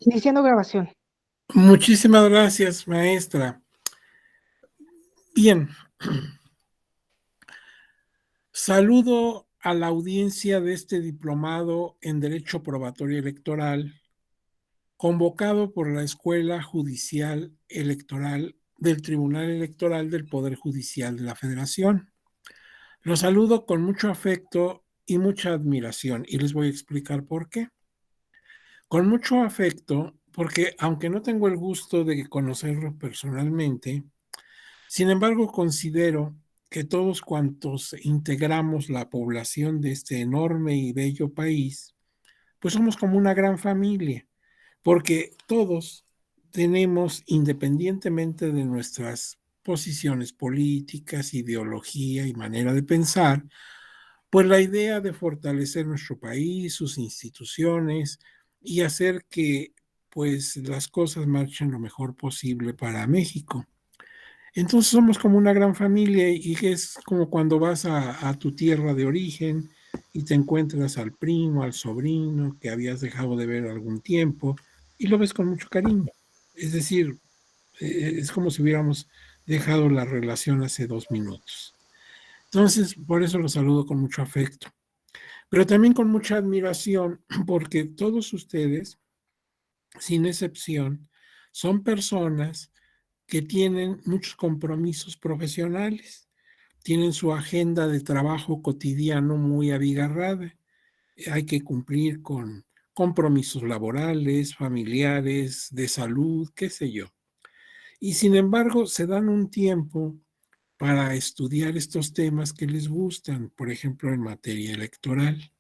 Iniciando grabación. Muchísimas gracias, maestra. Bien, saludo a la audiencia de este diplomado en Derecho Probatorio Electoral, convocado por la Escuela Judicial Electoral del Tribunal Electoral del Poder Judicial de la Federación. Los saludo con mucho afecto y mucha admiración, y les voy a explicar por qué. Con mucho afecto, porque aunque no tengo el gusto de conocerlo personalmente, sin embargo, considero que todos cuantos integramos la población de este enorme y bello país, pues somos como una gran familia, porque todos tenemos, independientemente de nuestras posiciones políticas, ideología y manera de pensar, pues la idea de fortalecer nuestro país, sus instituciones y hacer que pues las cosas marchen lo mejor posible para México. Entonces somos como una gran familia y es como cuando vas a tu tierra de origen y te encuentras al primo, al sobrino que habías dejado de ver algún tiempo y lo ves con mucho cariño. Es decir, es como si hubiéramos dejado la relación hace 2 minutos. Entonces, por eso los saludo con mucho afecto, pero también con mucha admiración, porque todos ustedes, sin excepción, son personas que tienen muchos compromisos profesionales, tienen su agenda de trabajo cotidiano muy abigarrada. Hay que cumplir con compromisos laborales, familiares, de salud, qué sé yo. Y sin embargo, se dan un tiempo para estudiar estos temas que les gustan, por ejemplo, en materia electoral.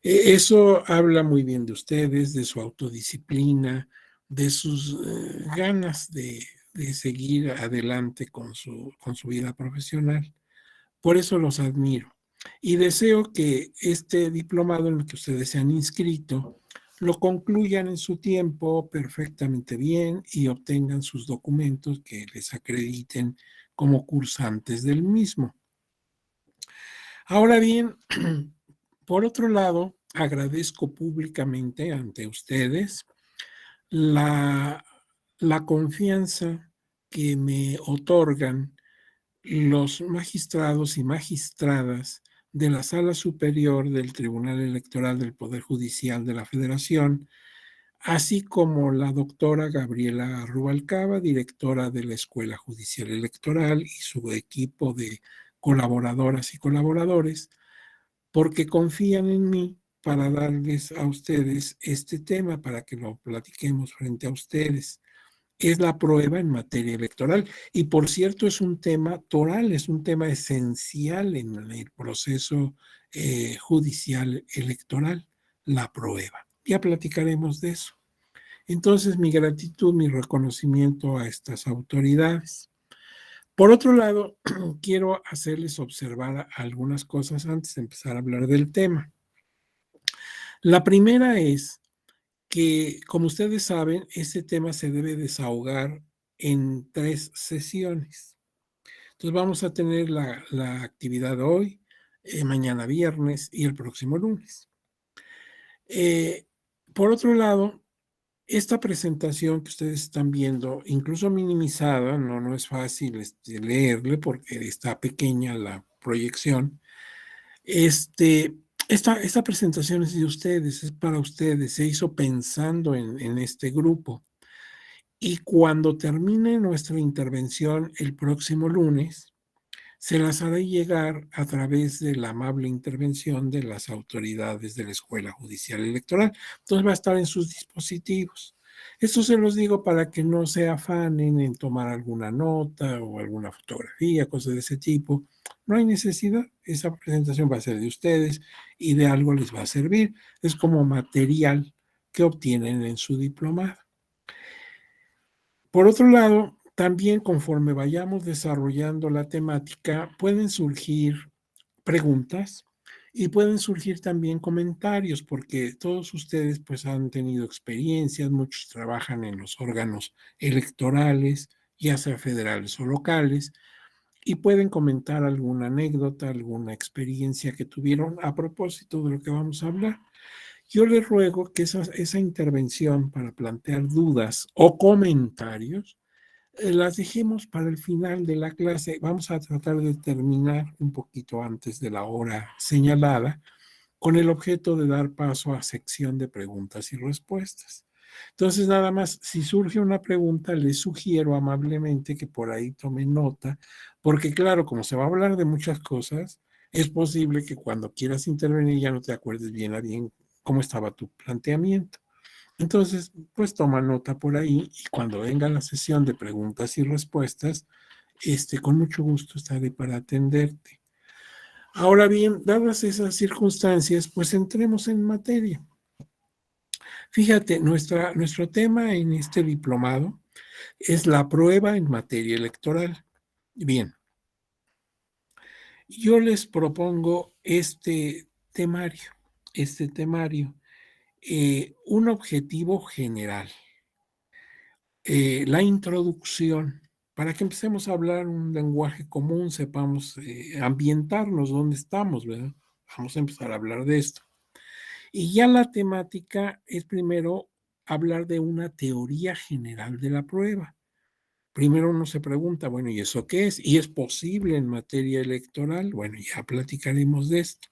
Eso habla muy bien de ustedes, de su autodisciplina, de sus ganas de seguir adelante con su vida profesional. Por eso los admiro. Y deseo que este diplomado en el que ustedes se han inscrito lo concluyan en su tiempo perfectamente bien y obtengan sus documentos que les acrediten como cursantes del mismo. Ahora bien, por otro lado, agradezco públicamente ante ustedes la, la confianza que me otorgan los magistrados y magistradas de la Sala Superior del Tribunal Electoral del Poder Judicial de la Federación, así como la doctora Gabriela Rubalcaba, directora de la Escuela Judicial Electoral, y su equipo de colaboradoras y colaboradores, porque confían en mí para darles a ustedes este tema, para que lo platiquemos frente a ustedes. Es la prueba en materia electoral. Y por cierto, es un tema toral, es un tema esencial en el proceso judicial electoral, la prueba. Ya platicaremos de eso. Entonces, mi gratitud, mi reconocimiento a estas autoridades. Por otro lado, quiero hacerles observar algunas cosas antes de empezar a hablar del tema. La primera es que, como ustedes saben, este tema se debe desahogar en 3 sesiones. Entonces vamos a tener la actividad hoy, mañana viernes y el próximo lunes. Eh, por otro lado, esta presentación que ustedes están viendo, incluso minimizada, no es fácil leerle porque está pequeña la proyección. Este, esta presentación es de ustedes, es para ustedes, se hizo pensando en este grupo. Y cuando termine nuestra intervención el próximo lunes, se las haré llegar a través de la amable intervención de las autoridades de la Escuela Judicial Electoral. Entonces va a estar en sus dispositivos. Esto se los digo para que no se afanen en tomar alguna nota o alguna fotografía, cosas de ese tipo. No hay necesidad. Esa presentación va a ser de ustedes y de algo les va a servir. Es como material que obtienen en su diplomado. Por otro lado, también conforme vayamos desarrollando la temática, pueden surgir preguntas y pueden surgir también comentarios, porque todos ustedes pues han tenido experiencias, muchos trabajan en los órganos electorales, ya sea federales o locales, y pueden comentar alguna anécdota, alguna experiencia que tuvieron a propósito de lo que vamos a hablar. Yo les ruego que esa intervención para plantear dudas o comentarios las dejemos para el final de la clase. Vamos a tratar de terminar un poquito antes de la hora señalada, con el objeto de dar paso a sección de preguntas y respuestas. Entonces, nada más, si surge una pregunta, les sugiero amablemente que por ahí tomen nota, porque claro, como se va a hablar de muchas cosas, es posible que cuando quieras intervenir ya no te acuerdes bien a bien cómo estaba tu planteamiento. Entonces, pues toma nota por ahí y cuando venga la sesión de preguntas y respuestas, con mucho gusto estaré para atenderte. Ahora bien, dadas esas circunstancias, pues entremos en materia. Fíjate, nuestro tema en este diplomado es la prueba en materia electoral. Bien, yo les propongo temario, un objetivo general, la introducción, para que empecemos a hablar un lenguaje común, sepamos ambientarnos donde estamos, ¿verdad? Vamos a empezar a hablar de esto. Y ya la temática es primero hablar de una teoría general de la prueba. Primero uno se pregunta, bueno, ¿y eso qué es? ¿Y es posible en materia electoral? Bueno, ya platicaremos de esto.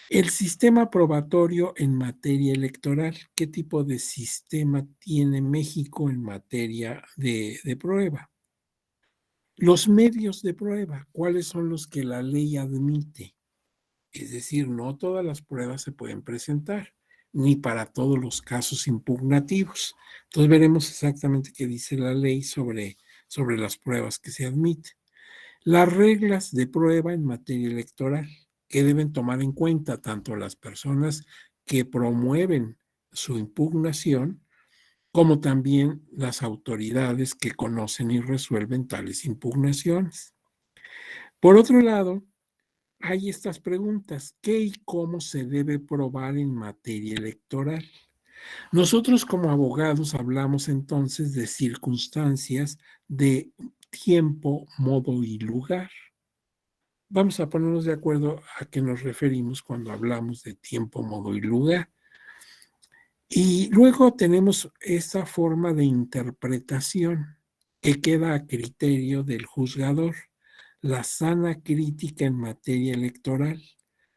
El sistema probatorio en materia electoral, ¿qué tipo de sistema tiene México en materia de prueba? Los medios de prueba, ¿cuáles son los que la ley admite? Es decir, no todas las pruebas se pueden presentar, ni para todos los casos impugnativos. Entonces veremos exactamente qué dice la ley sobre las pruebas que se admiten. Las reglas de prueba en materia electoral que deben tomar en cuenta tanto las personas que promueven su impugnación como también las autoridades que conocen y resuelven tales impugnaciones. Por otro lado, hay estas preguntas: ¿qué y cómo se debe probar en materia electoral? Nosotros como abogados hablamos entonces de circunstancias, de tiempo, modo y lugar. Vamos a ponernos de acuerdo a qué nos referimos cuando hablamos de tiempo, modo y lugar. Y luego tenemos esta forma de interpretación que queda a criterio del juzgador, la sana crítica en materia electoral,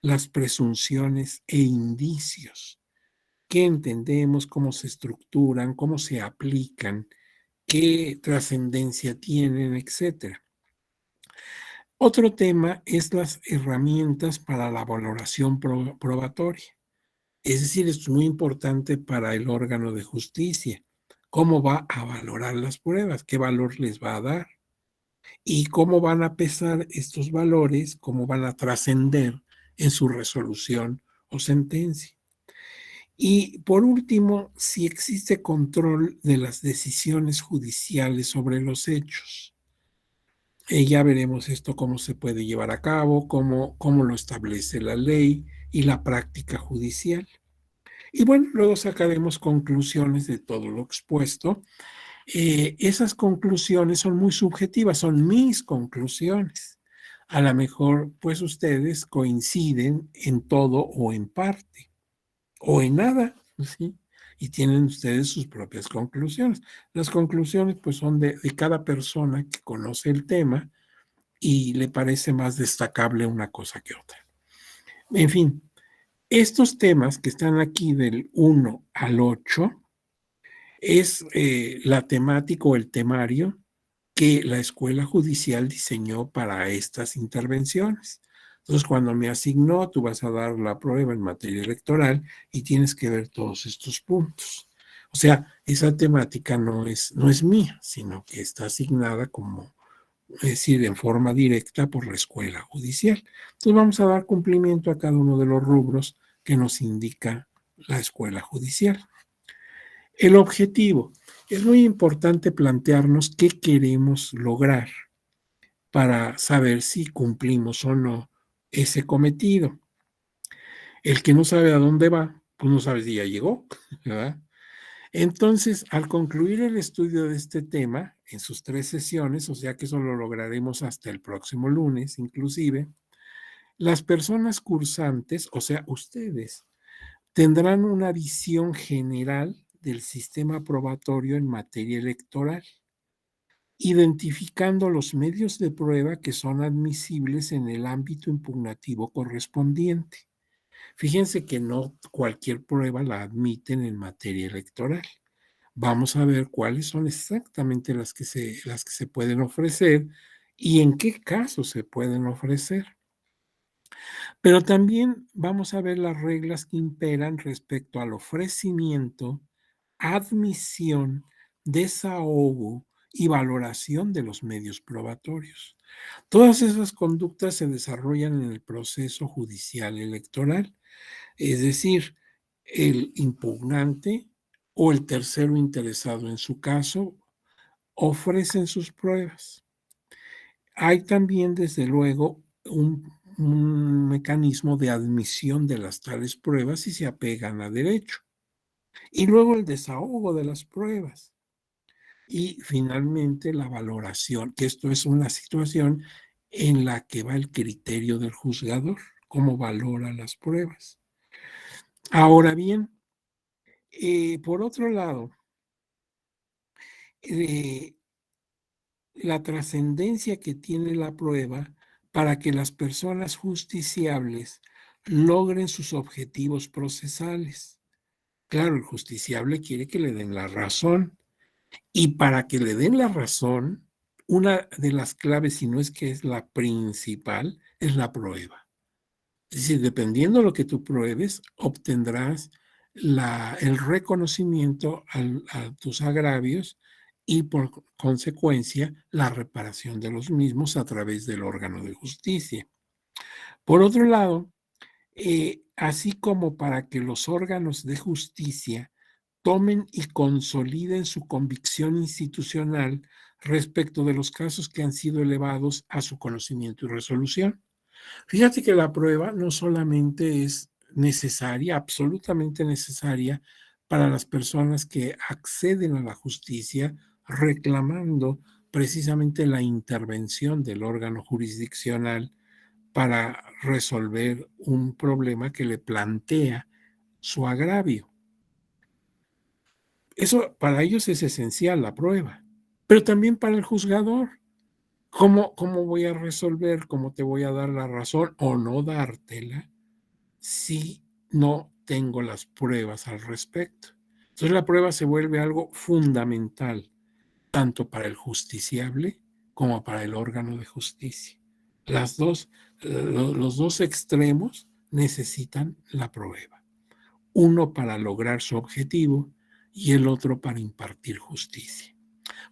las presunciones e indicios, qué entendemos, cómo se estructuran, cómo se aplican, qué trascendencia tienen, etcétera. Otro tema es las herramientas para la valoración probatoria. Es decir, es muy importante para el órgano de justicia. ¿Cómo va a valorar las pruebas? ¿Qué valor les va a dar? ¿Y cómo van a pesar estos valores? ¿Cómo van a trascender en su resolución o sentencia? Y por último, si existe control de las decisiones judiciales sobre los hechos. Ya veremos esto cómo se puede llevar a cabo, cómo lo establece la ley y la práctica judicial. Y bueno, luego sacaremos conclusiones de todo lo expuesto. Esas conclusiones son muy subjetivas, son mis conclusiones. A lo mejor, pues ustedes coinciden en todo o en parte, o en nada, ¿sí? Y tienen ustedes sus propias conclusiones. Las conclusiones, pues, son de cada persona que conoce el tema y le parece más destacable una cosa que otra. En fin, estos temas que están aquí del 1 al 8 es la temática o el temario que la escuela judicial diseñó para estas intervenciones. Entonces, cuando me asignó, tú vas a dar la prueba en materia electoral y tienes que ver todos estos puntos. O sea, esa temática no es mía, sino que está asignada como, es decir, en forma directa por la escuela judicial. Entonces, vamos a dar cumplimiento a cada uno de los rubros que nos indica la escuela judicial. El objetivo. Es muy importante plantearnos qué queremos lograr para saber si cumplimos o no ese cometido. El que no sabe a dónde va, pues no sabe si ya llegó, ¿verdad? Entonces, al concluir el estudio de este tema en sus 3 sesiones, o sea que eso lo lograremos hasta el próximo lunes inclusive, las personas cursantes, o sea, ustedes, tendrán una visión general del sistema probatorio en materia electoral, identificando los medios de prueba que son admisibles en el ámbito impugnativo correspondiente. Fíjense que no cualquier prueba la admiten en materia electoral. Vamos a ver cuáles son exactamente las que se pueden ofrecer y en qué casos se pueden ofrecer. Pero también vamos a ver las reglas que imperan respecto al ofrecimiento, admisión, desahogo y valoración de los medios probatorios. Todas esas conductas se desarrollan en el proceso judicial electoral, es decir, el impugnante o el tercero interesado en su caso ofrecen sus pruebas. Hay también, desde luego, un mecanismo de admisión de las tales pruebas si se apegan a derecho. Y luego el desahogo de las pruebas. Y finalmente la valoración, que esto es una situación en la que va el criterio del juzgador, cómo valora las pruebas. Ahora bien, por otro lado, eh, la trascendencia que tiene la prueba para que las personas justiciables logren sus objetivos procesales. Claro, el justiciable quiere que le den la razón y para que le den la razón, una de las claves, si no es que es la principal, es la prueba. Es decir, dependiendo de lo que tú pruebes, obtendrás el reconocimiento a tus agravios y por consecuencia la reparación de los mismos a través del órgano de justicia. Por otro lado, así como para que los órganos de justicia tomen y consoliden su convicción institucional respecto de los casos que han sido elevados a su conocimiento y resolución. Fíjate que la prueba no solamente es necesaria, absolutamente necesaria para las personas que acceden a la justicia reclamando precisamente la intervención del órgano jurisdiccional para resolver un problema que le plantea su agravio. Eso para ellos es esencial, la prueba, pero también para el juzgador. ¿Cómo voy a resolver, cómo te voy a dar la razón o no dártela si no tengo las pruebas al respecto? Entonces la prueba se vuelve algo fundamental, tanto para el justiciable como para el órgano de justicia. Los dos extremos necesitan la prueba, uno para lograr su objetivo y el otro para impartir justicia.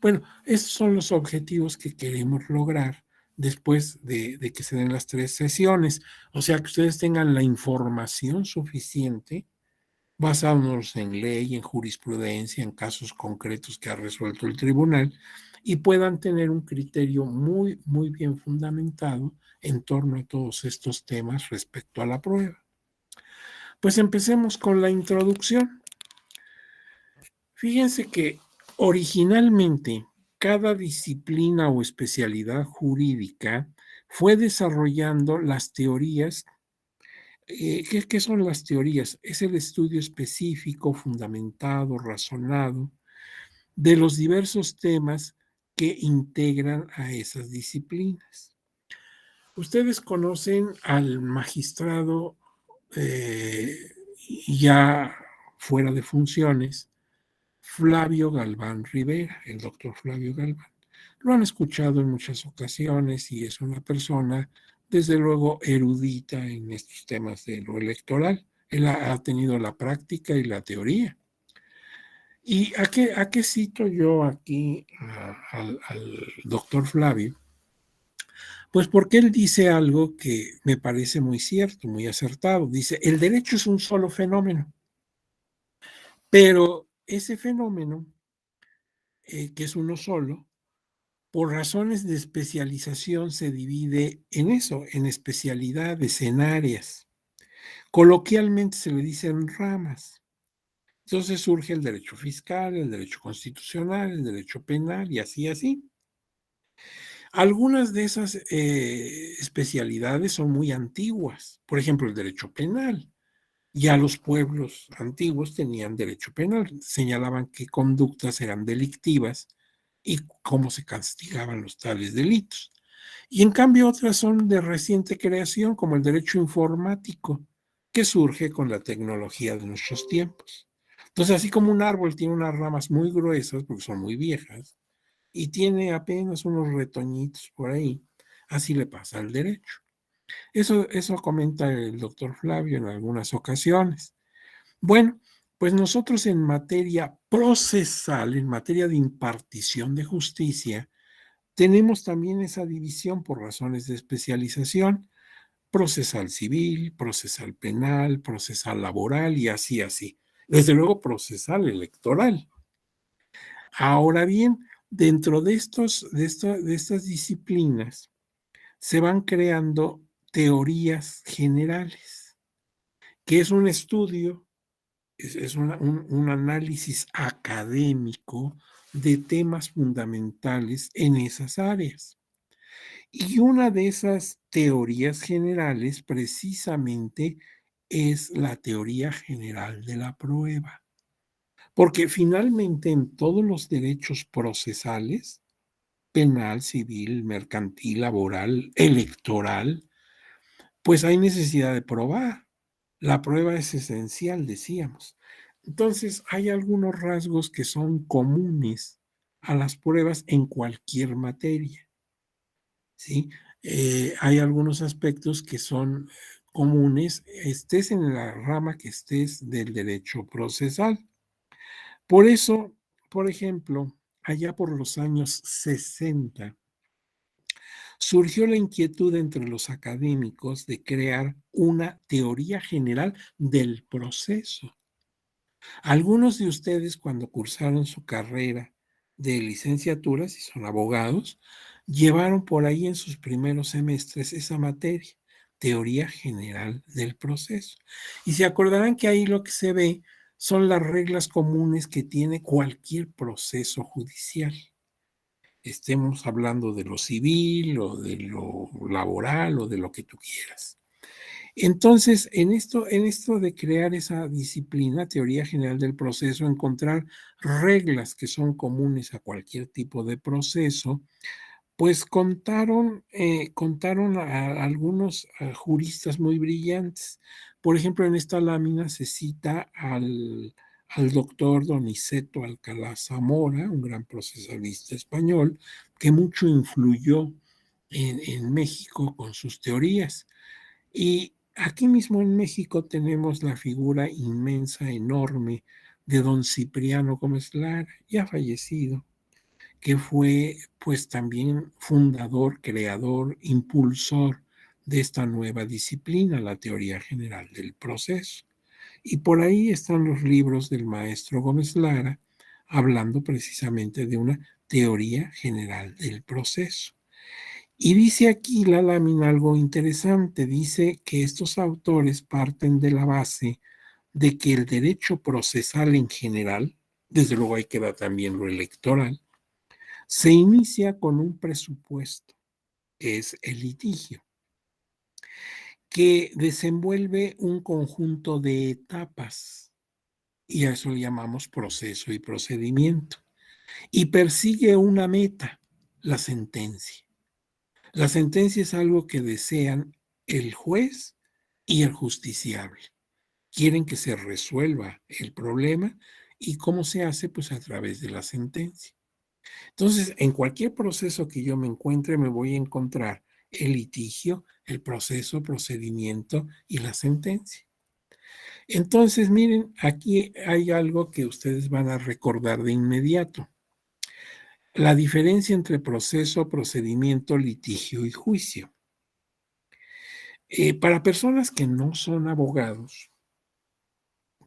Bueno, esos son los objetivos que queremos lograr después de que se den las 3 sesiones. O sea, que ustedes tengan la información suficiente basándonos en ley, en jurisprudencia, en casos concretos que ha resuelto el tribunal y puedan tener un criterio muy, muy bien fundamentado en torno a todos estos temas respecto a la prueba. Pues empecemos con la introducción. Fíjense que originalmente cada disciplina o especialidad jurídica fue desarrollando las teorías. ¿Qué son las teorías? Es el estudio específico, fundamentado, razonado de los diversos temas que integran a esas disciplinas. Ustedes conocen al magistrado eh, ya fuera de funciones, Flavio Galván Rivera, el doctor Flavio Galván. Lo han escuchado en muchas ocasiones y es una persona, desde luego, erudita en estos temas de lo electoral. Él ha tenido la práctica y la teoría. ¿Y a qué cito yo aquí al doctor Flavio? Pues porque él dice algo que me parece muy cierto, muy acertado. Dice, el derecho es un solo fenómeno, pero ese fenómeno, que es uno solo, por razones de especialización se divide en eso, en especialidades, en áreas. Coloquialmente se le dicen ramas. Entonces surge el derecho fiscal, el derecho constitucional, el derecho penal y así, así. Algunas de esas especialidades son muy antiguas. Por ejemplo, el derecho penal. Ya los pueblos antiguos tenían derecho penal, señalaban qué conductas eran delictivas y cómo se castigaban los tales delitos. Y en cambio otras son de reciente creación, como el derecho informático, que surge con la tecnología de nuestros tiempos. Entonces, así como un árbol tiene unas ramas muy gruesas, porque son muy viejas, y tiene apenas unos retoñitos por ahí, así le pasa al derecho. Eso comenta el doctor Flavio en algunas ocasiones. Bueno, pues nosotros en materia procesal, en materia de impartición de justicia, tenemos también esa división por razones de especialización: procesal civil, procesal penal, procesal laboral y así, así. Desde luego, procesal electoral. Ahora bien, dentro de estas disciplinas se van creando teorías generales, que es un estudio, es un análisis académico de temas fundamentales en esas áreas. Y una de esas teorías generales precisamente es la teoría general de la prueba, porque finalmente en todos los derechos procesales, penal, civil, mercantil, laboral, electoral, pues hay necesidad de probar. La prueba es esencial, decíamos. Entonces, hay algunos rasgos que son comunes a las pruebas en cualquier materia, ¿sí? Hay algunos aspectos que son comunes, estés en la rama que estés del derecho procesal. Por eso, por ejemplo, allá por los años 60, surgió la inquietud entre los académicos de crear una teoría general del proceso. Algunos de ustedes, cuando cursaron su carrera de licenciatura, si son abogados, llevaron por ahí en sus primeros semestres esa materia, teoría general del proceso. Y se acordarán que ahí lo que se ve son las reglas comunes que tiene cualquier proceso judicial. Estemos hablando de lo civil o de lo laboral o de lo que tú quieras. Entonces, en esto de crear esa disciplina, teoría general del proceso, encontrar reglas que son comunes a cualquier tipo de proceso, pues contaron a algunos juristas muy brillantes. Por ejemplo, en esta lámina se cita al doctor Donizeto Alcalá Zamora, un gran procesalista español, que mucho influyó en México con sus teorías. Y aquí mismo en México tenemos la figura inmensa, enorme, de don Cipriano Gómez Lara, ya fallecido, que fue pues también fundador, creador, impulsor de esta nueva disciplina, la teoría general del proceso. Y por ahí están los libros del maestro Gómez Lara, hablando precisamente de una teoría general del proceso. Y dice aquí la lámina algo interesante, dice que estos autores parten de la base de que el derecho procesal en general, desde luego ahí queda también lo electoral, se inicia con un presupuesto, que es el litigio, que desenvuelve un conjunto de etapas, y a eso le llamamos proceso y procedimiento, y persigue una meta, la sentencia. La sentencia es algo que desean el juez y el justiciable. Quieren que se resuelva el problema, y cómo se hace, pues a través de la sentencia. Entonces, en cualquier proceso que yo me encuentre, me voy a encontrar el litigio, el proceso, procedimiento y la sentencia. Entonces, miren, aquí hay algo que ustedes van a recordar de inmediato. La diferencia entre proceso, procedimiento, litigio y juicio. Para personas que no son abogados,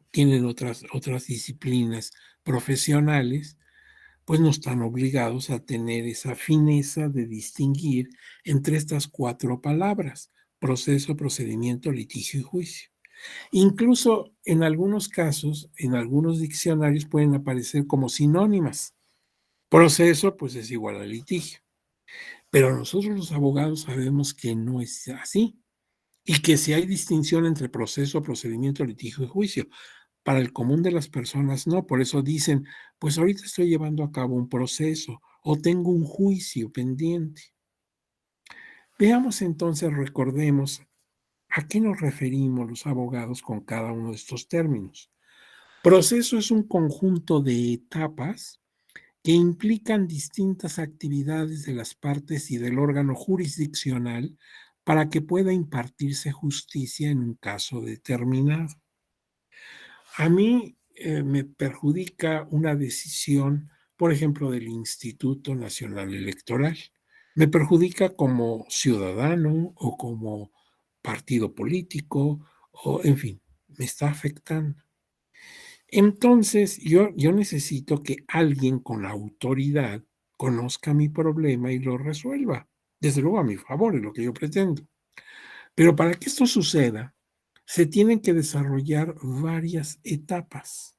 tienen otras disciplinas profesionales, pues no están obligados a tener esa fineza de distinguir entre estas cuatro palabras: proceso, procedimiento, litigio y juicio. Incluso en algunos casos, en algunos diccionarios pueden aparecer como sinónimas. Proceso, pues es igual a litigio. Pero nosotros los abogados sabemos que no es así. y que si hay distinción entre proceso, procedimiento, litigio y juicio. Para el común de las personas no, por eso dicen, pues ahorita estoy llevando a cabo un proceso o tengo un juicio pendiente. Veamos entonces, recordemos a qué nos referimos los abogados con cada uno de estos términos. Proceso es un conjunto de etapas que implican distintas actividades de las partes y del órgano jurisdiccional para que pueda impartirse justicia en un caso determinado. A mí me perjudica una decisión, por ejemplo, del Instituto Nacional Electoral. Me perjudica como ciudadano o como partido político, o en fin, me está afectando. Entonces, yo necesito que alguien con autoridad conozca mi problema y lo resuelva. Desde luego a mi favor, es lo que yo pretendo. Pero para que esto suceda, se tienen que desarrollar varias etapas.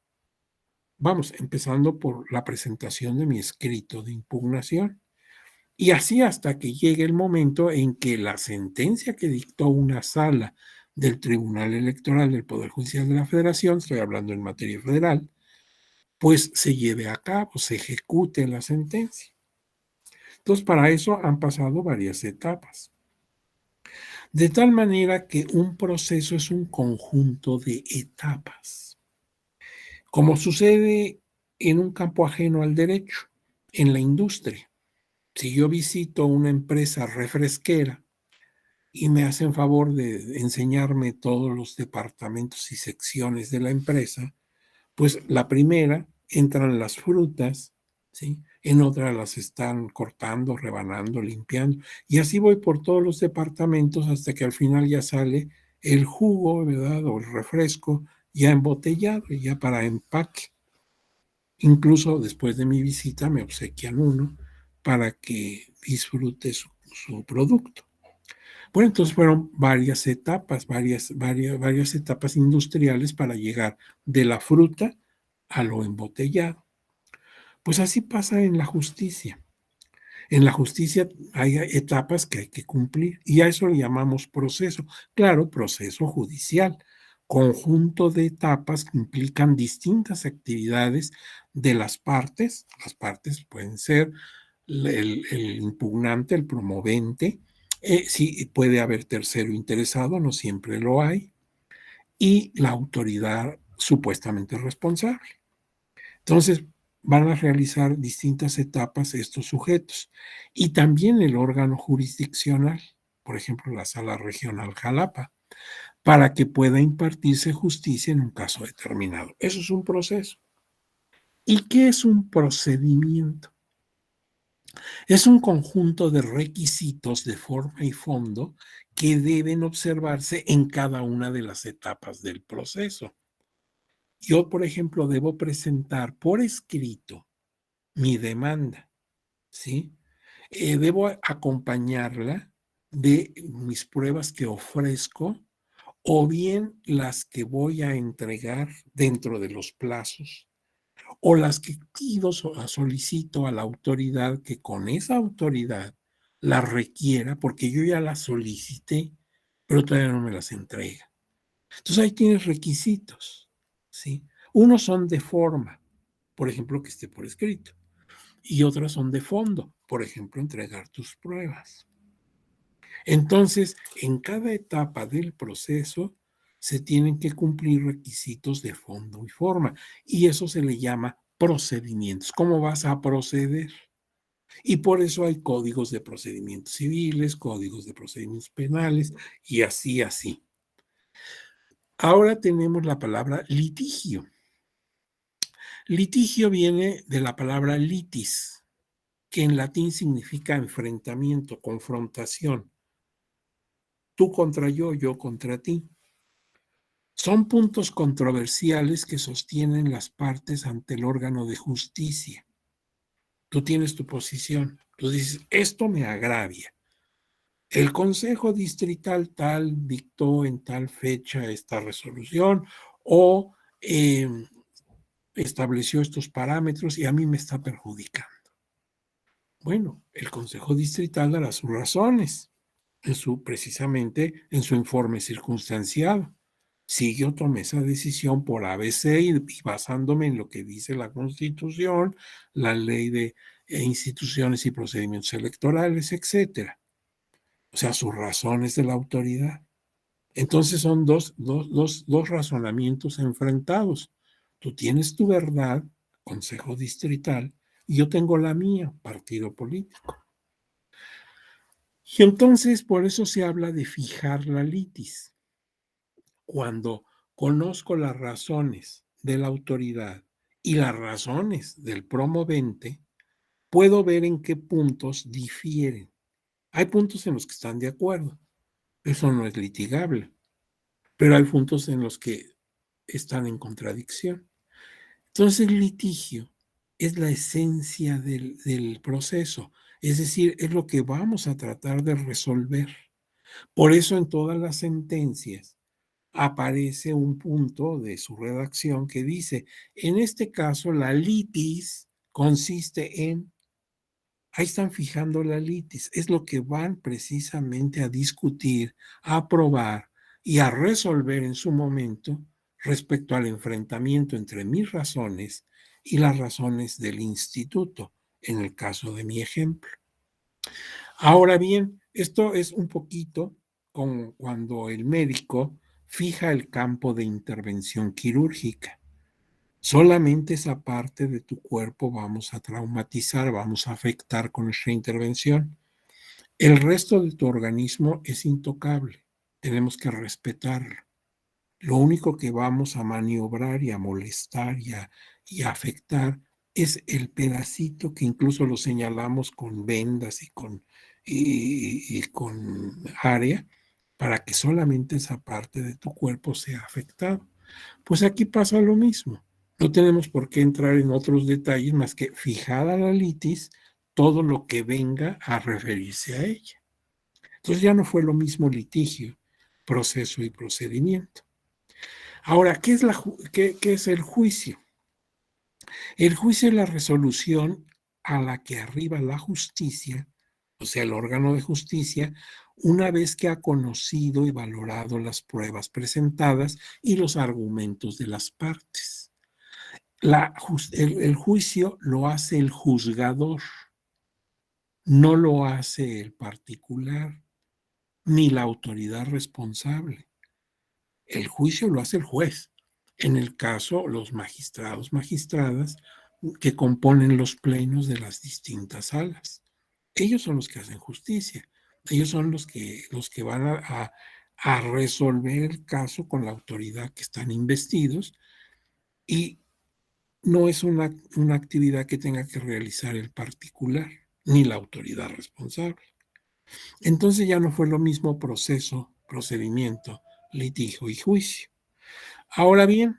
Vamos, empezando por la presentación de mi escrito de impugnación. Y así hasta que llegue el momento en que la sentencia que dictó una sala del Tribunal Electoral del Poder Judicial de la Federación, estoy hablando en materia federal, pues se lleve a cabo, se ejecute la sentencia. Entonces, para eso han pasado varias etapas. De tal manera que un proceso es un conjunto de etapas. Como sucede en un campo ajeno al derecho, en la industria. Si yo visito una empresa refresquera y me hacen favor de enseñarme todos los departamentos y secciones de la empresa, pues la primera entran las frutas, ¿sí? En otra las están cortando, rebanando, limpiando, y así voy por todos los departamentos hasta que al final ya sale el jugo, ¿verdad? O el refresco ya embotellado, ya para empaque. Incluso después de mi visita me obsequian uno para que disfrute su producto. Bueno, entonces fueron varias etapas, varias etapas industriales para llegar de la fruta a lo embotellado. Pues así pasa en la justicia. En la justicia hay etapas que hay que cumplir y a eso le llamamos proceso. Claro, proceso judicial, conjunto de etapas que implican distintas actividades de las partes. Las partes pueden ser el impugnante, el promovente, sí puede haber tercero interesado, no siempre lo hay, y la autoridad supuestamente responsable. Entonces, van a realizar distintas etapas estos sujetos y también el órgano jurisdiccional, por ejemplo, la Sala Regional Jalapa, para que pueda impartirse justicia en un caso determinado. Eso es un proceso. ¿Y qué es un procedimiento? Es un conjunto de requisitos de forma y fondo que deben observarse en cada una de las etapas del proceso. Yo, por ejemplo, debo presentar por escrito mi demanda, ¿sí? Debo acompañarla de mis pruebas que ofrezco o bien las que voy a entregar dentro de los plazos o las que pido, solicito a la autoridad que con esa autoridad la requiera porque yo ya las solicité, pero todavía no me las entrega. Entonces ahí tienes requisitos, ¿sí? Unos son de forma, por ejemplo, que esté por escrito, y otros son de fondo, por ejemplo, entregar tus pruebas. Entonces, en cada etapa del proceso se tienen que cumplir requisitos de fondo y forma, y eso se le llama procedimientos. ¿Cómo vas a proceder? Y por eso hay códigos de procedimientos civiles, códigos de procedimientos penales, y así, así. Ahora tenemos la palabra litigio. Litigio viene de la palabra litis, que en latín significa enfrentamiento, confrontación. Tú contra yo contra ti. Son puntos controversiales que sostienen las partes ante el órgano de justicia. Tú tienes tu posición, tú dices, esto me agravia. El Consejo Distrital tal dictó en tal fecha esta resolución o estableció estos parámetros y a mí me está perjudicando. Bueno, el Consejo Distrital dará sus razones. precisamente en su informe circunstanciado. Si yo tomé esa decisión por ABC y basándome en lo que dice la Constitución, la ley de instituciones y procedimientos electorales, etcétera. O sea, sus razones de la autoridad. Entonces son dos razonamientos enfrentados. Tú tienes tu verdad, Consejo Distrital, y yo tengo la mía, partido político. Y entonces por eso se habla de fijar la litis. Cuando conozco las razones de la autoridad y las razones del promovente, puedo ver en qué puntos difieren. Hay puntos en los que están de acuerdo, eso no es litigable, pero hay puntos en los que están en contradicción. Entonces el litigio es la esencia del proceso, es decir, es lo que vamos a tratar de resolver. Por eso en todas las sentencias aparece un punto de su redacción que dice, en este caso la litis consiste en, ahí están fijando la litis, es lo que van precisamente a discutir, a aprobar y a resolver en su momento respecto al enfrentamiento entre mis razones y las razones del instituto, en el caso de mi ejemplo. Ahora bien, esto es un poquito como cuando el médico fija el campo de intervención quirúrgica. Solamente esa parte de tu cuerpo vamos a traumatizar, vamos a afectar con nuestra intervención. El resto de tu organismo es intocable. Tenemos que respetarlo. Lo único que vamos a maniobrar y a molestar y a afectar es el pedacito que incluso lo señalamos con vendas y con área para que solamente esa parte de tu cuerpo sea afectada. Pues aquí pasa lo mismo. No tenemos por qué entrar en otros detalles más que fijada la litis, todo lo que venga a referirse a ella. Entonces ya no fue lo mismo litigio, proceso y procedimiento. Ahora, ¿qué es el juicio? El juicio es la resolución a la que arriba la justicia, o sea, el órgano de justicia, una vez que ha conocido y valorado las pruebas presentadas y los argumentos de las partes. El juicio lo hace el juzgador, no lo hace el particular, ni la autoridad responsable. El juicio lo hace el juez. En el caso, los magistrados, magistradas que componen los plenos de las distintas salas. Ellos son los que hacen justicia. Ellos son los que van a resolver el caso con la autoridad que están investidos y no es una actividad que tenga que realizar el particular ni la autoridad responsable. Entonces ya no fue lo mismo proceso, procedimiento, litigio y juicio. Ahora bien,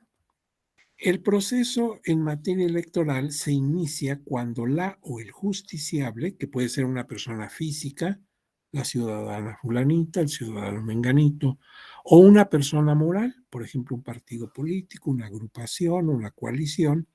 el proceso en materia electoral se inicia cuando la o el justiciable, que puede ser una persona física, la ciudadana fulanita, el ciudadano menganito, o una persona moral, por ejemplo, un partido político, una agrupación, una coalición,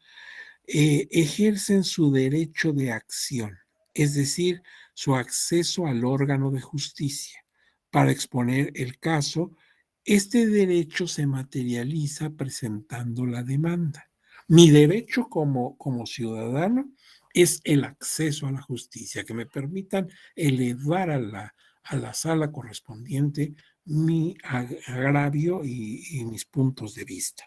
ejercen su derecho de acción, es decir, su acceso al órgano de justicia para exponer el caso. Este derecho se materializa presentando la demanda. Mi derecho como ciudadano es el acceso a la justicia, que me permitan elevar a la sala correspondiente mi agravio y mis puntos de vista.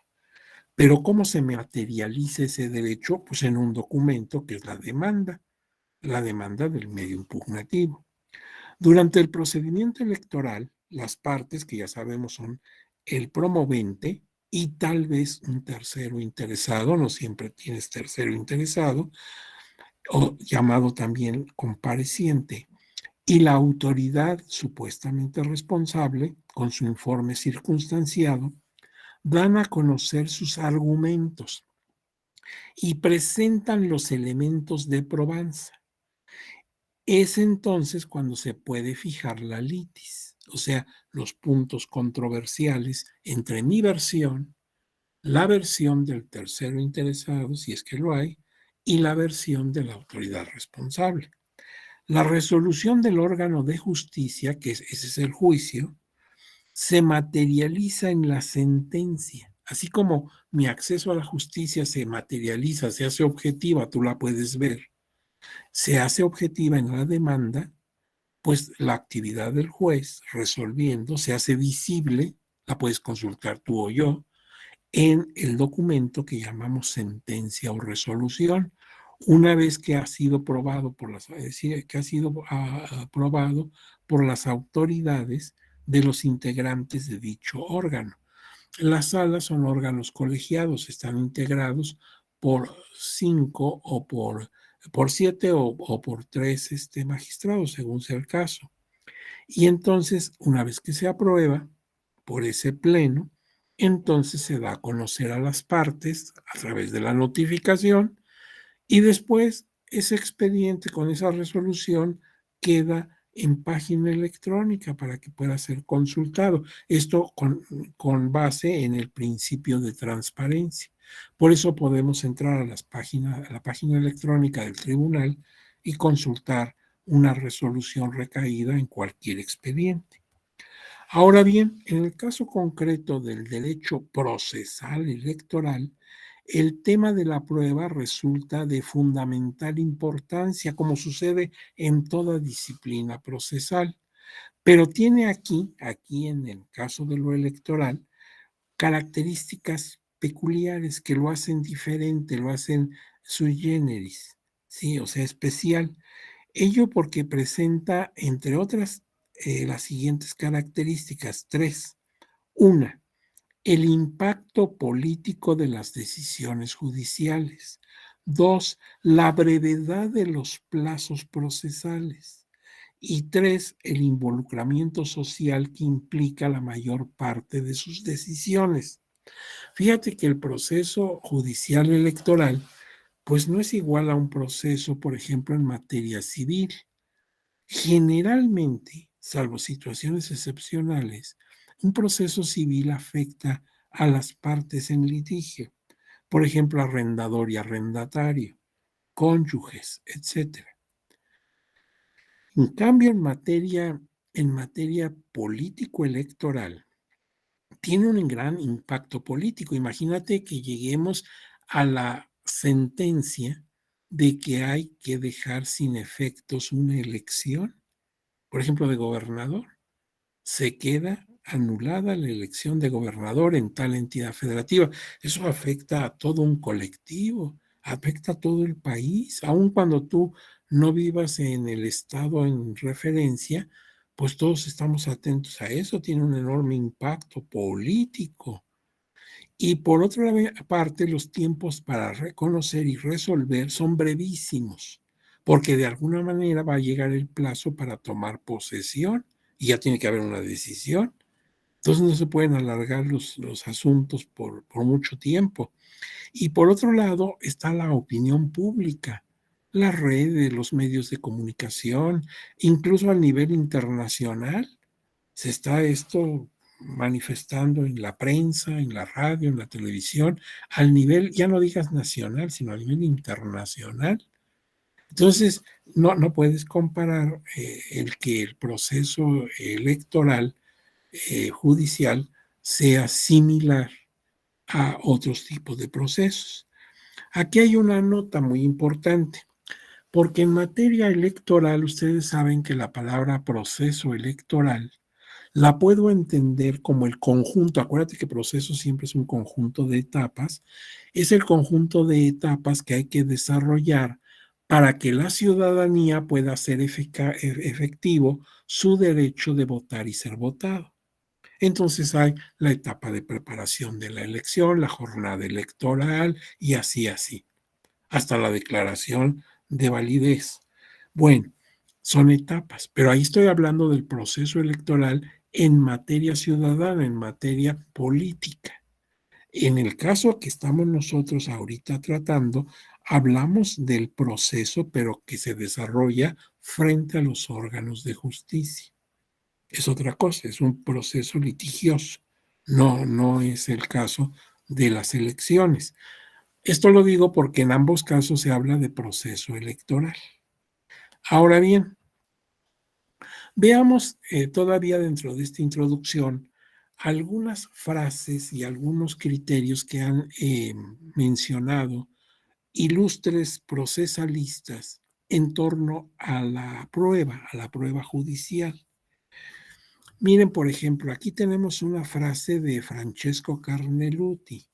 Pero ¿cómo se materializa ese derecho? Pues en un documento que es la demanda del medio impugnativo. Durante el procedimiento electoral, las partes, que ya sabemos son el promovente y tal vez un tercero interesado, no siempre tienes tercero interesado, o llamado también compareciente, y la autoridad supuestamente responsable, con su informe circunstanciado, dan a conocer sus argumentos y presentan los elementos de probanza. Es entonces cuando se puede fijar la litis, o sea, los puntos controversiales entre mi versión, la versión del tercero interesado, si es que lo hay, y la versión de la autoridad responsable. La resolución del órgano de justicia, ese es el juicio, se materializa en la sentencia. Así como mi acceso a la justicia se materializa, se hace objetiva, tú la puedes ver, se hace objetiva en la demanda, pues la actividad del juez resolviendo se hace visible, la puedes consultar tú o yo, en el documento que llamamos sentencia o resolución. Una vez que ha sido probado por las, es decir, que ha sido aprobado por las autoridades de los integrantes de dicho órgano. Las salas son órganos colegiados, están integrados por 5 o por 7 o por 3 magistrados, según sea el caso. Y entonces, una vez que se aprueba por ese pleno, entonces se da a conocer a las partes a través de la notificación y después ese expediente con esa resolución queda en página electrónica para que pueda ser consultado. Esto con base en el principio de transparencia. Por eso podemos entrar a la página electrónica del tribunal y consultar una resolución recaída en cualquier expediente. Ahora bien, en el caso concreto del derecho procesal electoral, el tema de la prueba resulta de fundamental importancia, como sucede en toda disciplina procesal, pero tiene aquí en el caso de lo electoral, características peculiares que lo hacen diferente, lo hacen sui generis, sí, o sea, especial. Ello porque presenta, entre otras, las siguientes características, tres. Una, el impacto político de las decisiones judiciales. Dos, la brevedad de los plazos procesales. Y tres, el involucramiento social que implica la mayor parte de sus decisiones. Fíjate que el proceso judicial electoral, pues no es igual a un proceso, por ejemplo, en materia civil. Generalmente, salvo situaciones excepcionales, un proceso civil afecta a las partes en litigio, por ejemplo, arrendador y arrendatario, cónyuges, etc. En cambio, en materia político-electoral, tiene un gran impacto político. Imagínate que lleguemos a la sentencia de que hay que dejar sin efectos una elección, por ejemplo, de gobernador. Se queda anulada la elección de gobernador en tal entidad federativa. Eso afecta a todo un colectivo, afecta a todo el país, aun cuando tú no vivas en el estado en referencia, pues todos estamos atentos a eso, tiene un enorme impacto político. Y por otra parte, los tiempos para reconocer y resolver son brevísimos, porque de alguna manera va a llegar el plazo para tomar posesión y ya tiene que haber una decisión. Entonces no se pueden alargar los asuntos por mucho tiempo. Y por otro lado está la opinión pública, las redes, los medios de comunicación, incluso a nivel internacional se está esto manifestando en la prensa, en la radio, en la televisión, al nivel, ya no digas nacional, sino a nivel internacional. Entonces, no puedes comparar el que el proceso electoral judicial sea similar a otros tipos de procesos. Aquí hay una nota muy importante, porque en materia electoral ustedes saben que la palabra proceso electoral la puedo entender como el conjunto, acuérdate que proceso siempre es un conjunto de etapas, es el conjunto de etapas que hay que desarrollar para que la ciudadanía pueda hacer efectivo su derecho de votar y ser votado. Entonces hay la etapa de preparación de la elección, la jornada electoral y así, hasta la declaración de validez. Bueno, son etapas, pero ahí estoy hablando del proceso electoral en materia ciudadana, en materia política. En el caso que estamos nosotros ahorita tratando, hablamos del proceso, pero que se desarrolla frente a los órganos de justicia. Es otra cosa, es un proceso litigioso. No es el caso de las elecciones. Esto lo digo porque en ambos casos se habla de proceso electoral. Ahora bien, veamos todavía dentro de esta introducción algunas frases y algunos criterios que han mencionado ilustres procesalistas en torno a la prueba judicial. Miren, por ejemplo, aquí tenemos una frase de Francesco Carneluti.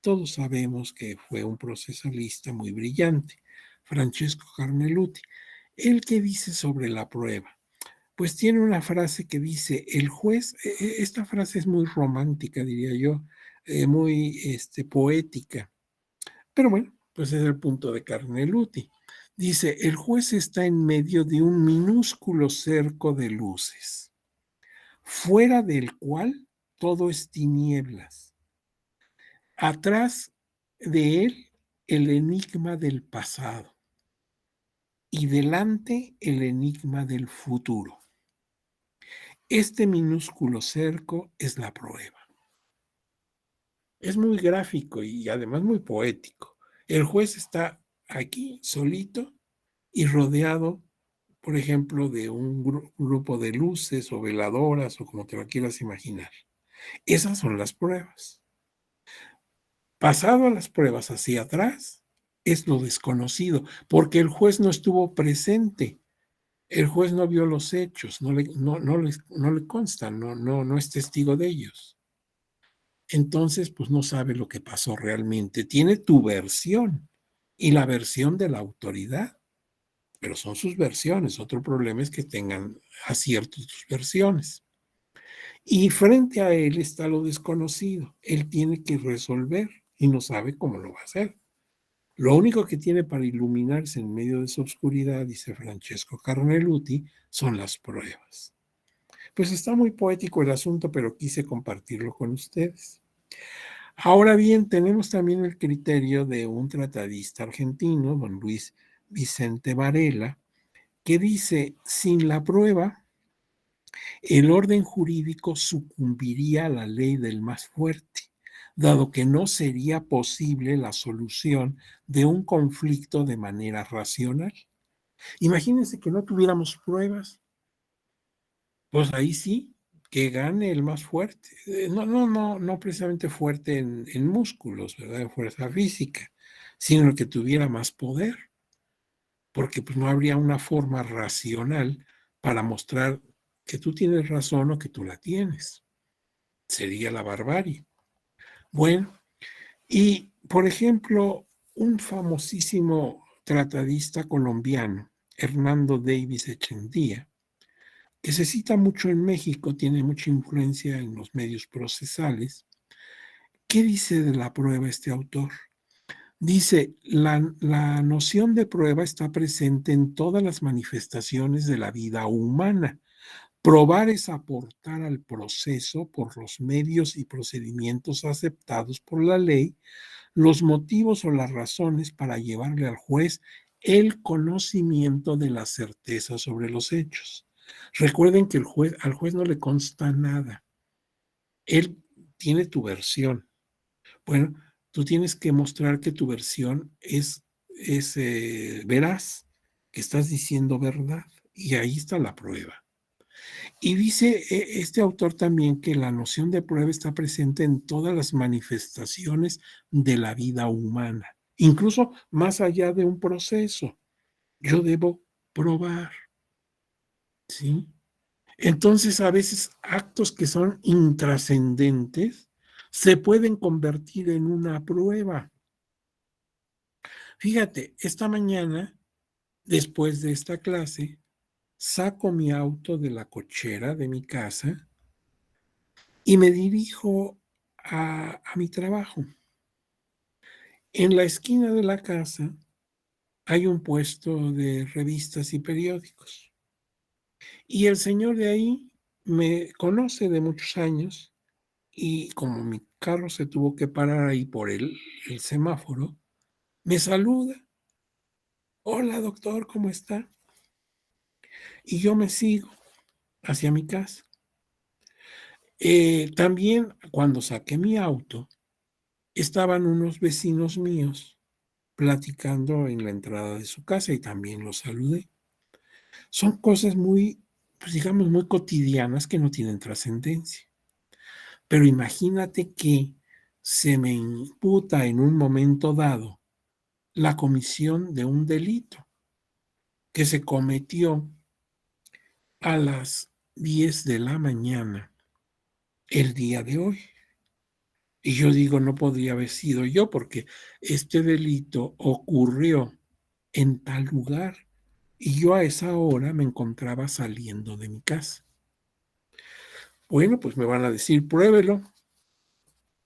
Todos sabemos que fue un procesalista muy brillante, Francesco Carneluti. ¿Él qué dice sobre la prueba? Pues tiene una frase que dice, el juez, esta frase es muy romántica, diría yo, muy poética, pero bueno, pues es el punto de Carneluti. Dice, el juez está en medio de un minúsculo cerco de luces, fuera del cual todo es tinieblas. Atrás de él, el enigma del pasado y delante el enigma del futuro. Este minúsculo cerco es la prueba. Es muy gráfico y además muy poético. El juez está aquí solito y rodeado, por ejemplo, de un grupo de luces o veladoras o como te lo quieras imaginar. Esas son las pruebas. Pasado a las pruebas hacia atrás es lo desconocido, porque el juez no estuvo presente. El juez no vio los hechos, no le consta, no es testigo de ellos. Entonces, pues no sabe lo que pasó realmente. Tiene tu versión y la versión de la autoridad, pero son sus versiones. Otro problema es que tengan aciertos sus versiones. Y frente a él está lo desconocido. Él tiene que resolver y no sabe cómo lo va a hacer. Lo único que tiene para iluminarse en medio de esa oscuridad, dice Francesco Carneluti, son las pruebas. Pues está muy poético el asunto, pero quise compartirlo con ustedes. Ahora bien, tenemos también el criterio de un tratadista argentino, don Luis Vicente Varela, que dice, sin la prueba, el orden jurídico sucumbiría a la ley del más fuerte, dado que no sería posible la solución de un conflicto de manera racional. Imagínense que no tuviéramos pruebas, pues ahí sí, que gane el más fuerte. No precisamente fuerte en músculos, ¿verdad? En fuerza física, sino el que tuviera más poder, porque pues no habría una forma racional para mostrar que tú tienes razón o que tú la tienes. Sería la barbarie. Bueno, y por ejemplo, un famosísimo tratadista colombiano, Hernando Davis Echendía, que se cita mucho en México, tiene mucha influencia en los medios procesales. ¿Qué dice de la prueba este autor? Dice, la noción de prueba está presente en todas las manifestaciones de la vida humana. Probar es aportar al proceso por los medios y procedimientos aceptados por la ley los motivos o las razones para llevarle al juez el conocimiento de la certeza sobre los hechos. Recuerden que al juez no le consta nada. Él tiene tu versión. Bueno, tú tienes que mostrar que tu versión es veraz, que estás diciendo verdad. Y ahí está la prueba. Y dice este autor también que la noción de prueba está presente en todas las manifestaciones de la vida humana, incluso más allá de un proceso. Yo debo probar, ¿sí? Entonces, a veces actos que son intrascendentes se pueden convertir en una prueba. Fíjate, esta mañana, después de esta clase, saco mi auto de la cochera de mi casa y me dirijo a mi trabajo. En la esquina de la casa hay un puesto de revistas y periódicos. Y el señor de ahí me conoce de muchos años y como mi carro se tuvo que parar ahí por el semáforo, me saluda. Hola, doctor, ¿cómo está? Y yo me sigo hacia mi casa. También cuando saqué mi auto, estaban unos vecinos míos platicando en la entrada de su casa y también los saludé. Son cosas muy, pues digamos, muy cotidianas que no tienen trascendencia. Pero imagínate que se me imputa en un momento dado la comisión de un delito que se cometió a las 10 de la mañana el día de hoy. Y yo digo, no podría haber sido yo porque este delito ocurrió en tal lugar y yo a esa hora me encontraba saliendo de mi casa. Bueno, pues me van a decir, pruébelo.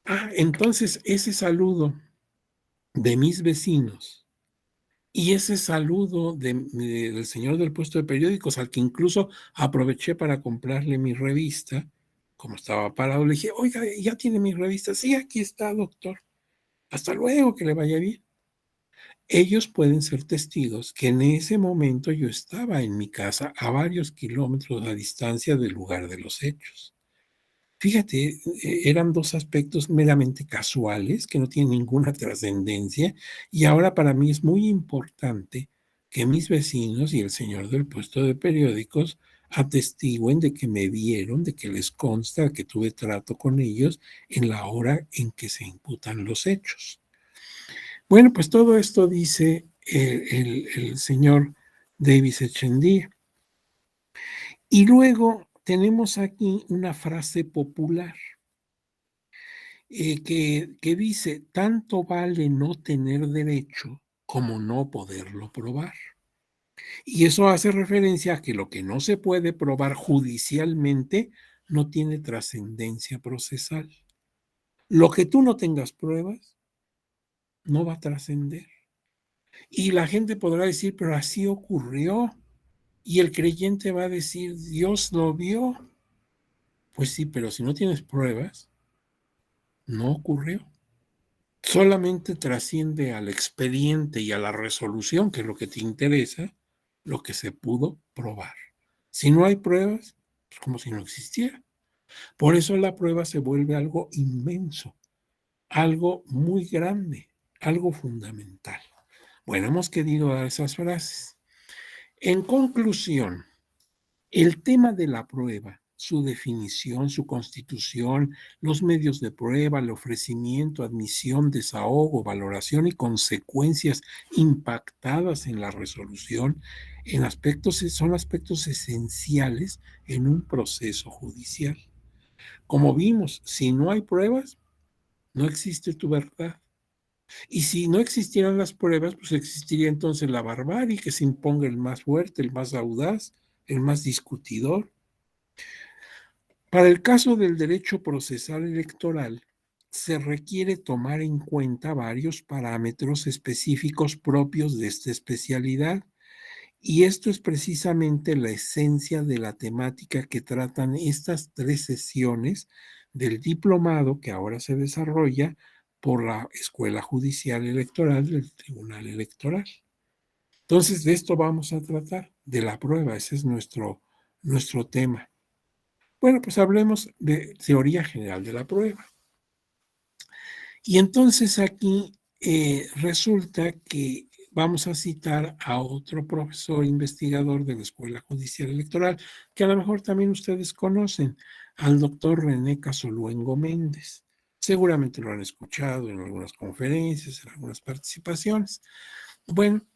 Ah, entonces ese saludo de mis vecinos y ese saludo del señor del puesto de periódicos, al que incluso aproveché para comprarle mi revista, como estaba parado, le dije, oiga, ¿ya tiene mi revista? Sí, aquí está, doctor. Hasta luego, que le vaya bien. Ellos pueden ser testigos que en ese momento yo estaba en mi casa a varios kilómetros de distancia del lugar de los hechos. Fíjate, eran dos aspectos meramente casuales que no tienen ninguna trascendencia y ahora para mí es muy importante que mis vecinos y el señor del puesto de periódicos atestiguen de que me vieron, de que les consta que tuve trato con ellos en la hora en que se imputan los hechos. Bueno, pues todo esto dice el señor Davis Echendía. Y luego tenemos aquí una frase popular que dice, tanto vale no tener derecho como no poderlo probar. Y eso hace referencia a que lo que no se puede probar judicialmente no tiene trascendencia procesal. Lo que tú no tengas pruebas no va a trascender. Y la gente podrá decir, pero así ocurrió. Y el creyente va a decir, Dios lo vio. Pues sí, pero si no tienes pruebas, no ocurrió. Solamente trasciende al expediente y a la resolución, que es lo que te interesa, lo que se pudo probar. Si no hay pruebas, es como si no existiera. Por eso la prueba se vuelve algo inmenso, algo muy grande, algo fundamental. Bueno, hemos querido dar esas frases. En conclusión, el tema de la prueba, su definición, su constitución, los medios de prueba, el ofrecimiento, admisión, desahogo, valoración y consecuencias impactadas en la resolución, son aspectos esenciales en un proceso judicial. Como vimos, si no hay pruebas, no existe tu verdad. Y si no existieran las pruebas, pues existiría entonces la barbarie, que se imponga el más fuerte, el más audaz, el más discutidor. Para el caso del derecho procesal electoral, se requiere tomar en cuenta varios parámetros específicos propios de esta especialidad, y esto es precisamente la esencia de la temática que tratan estas 3 sesiones del diplomado que ahora se desarrolla por la Escuela Judicial Electoral del Tribunal Electoral. Entonces, de esto vamos a tratar, de la prueba, ese es nuestro tema. Bueno, pues hablemos de teoría general de la prueba. Y entonces aquí resulta que vamos a citar a otro profesor investigador de la Escuela Judicial Electoral, que a lo mejor también ustedes conocen, al doctor René Casoluengo Méndez. Seguramente lo han escuchado en algunas conferencias, en algunas participaciones. Bueno,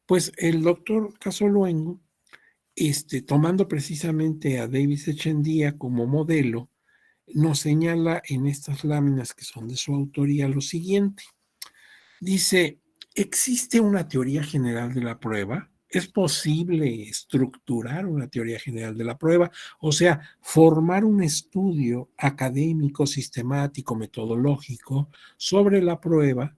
pues el doctor Casoluengo, tomando precisamente a Davis Echendía como modelo, nos señala en estas láminas que son de su autoría lo siguiente. Dice, ¿existe una teoría general de la prueba? ¿Es posible estructurar una teoría general de la prueba? O sea, formar un estudio académico, sistemático, metodológico sobre la prueba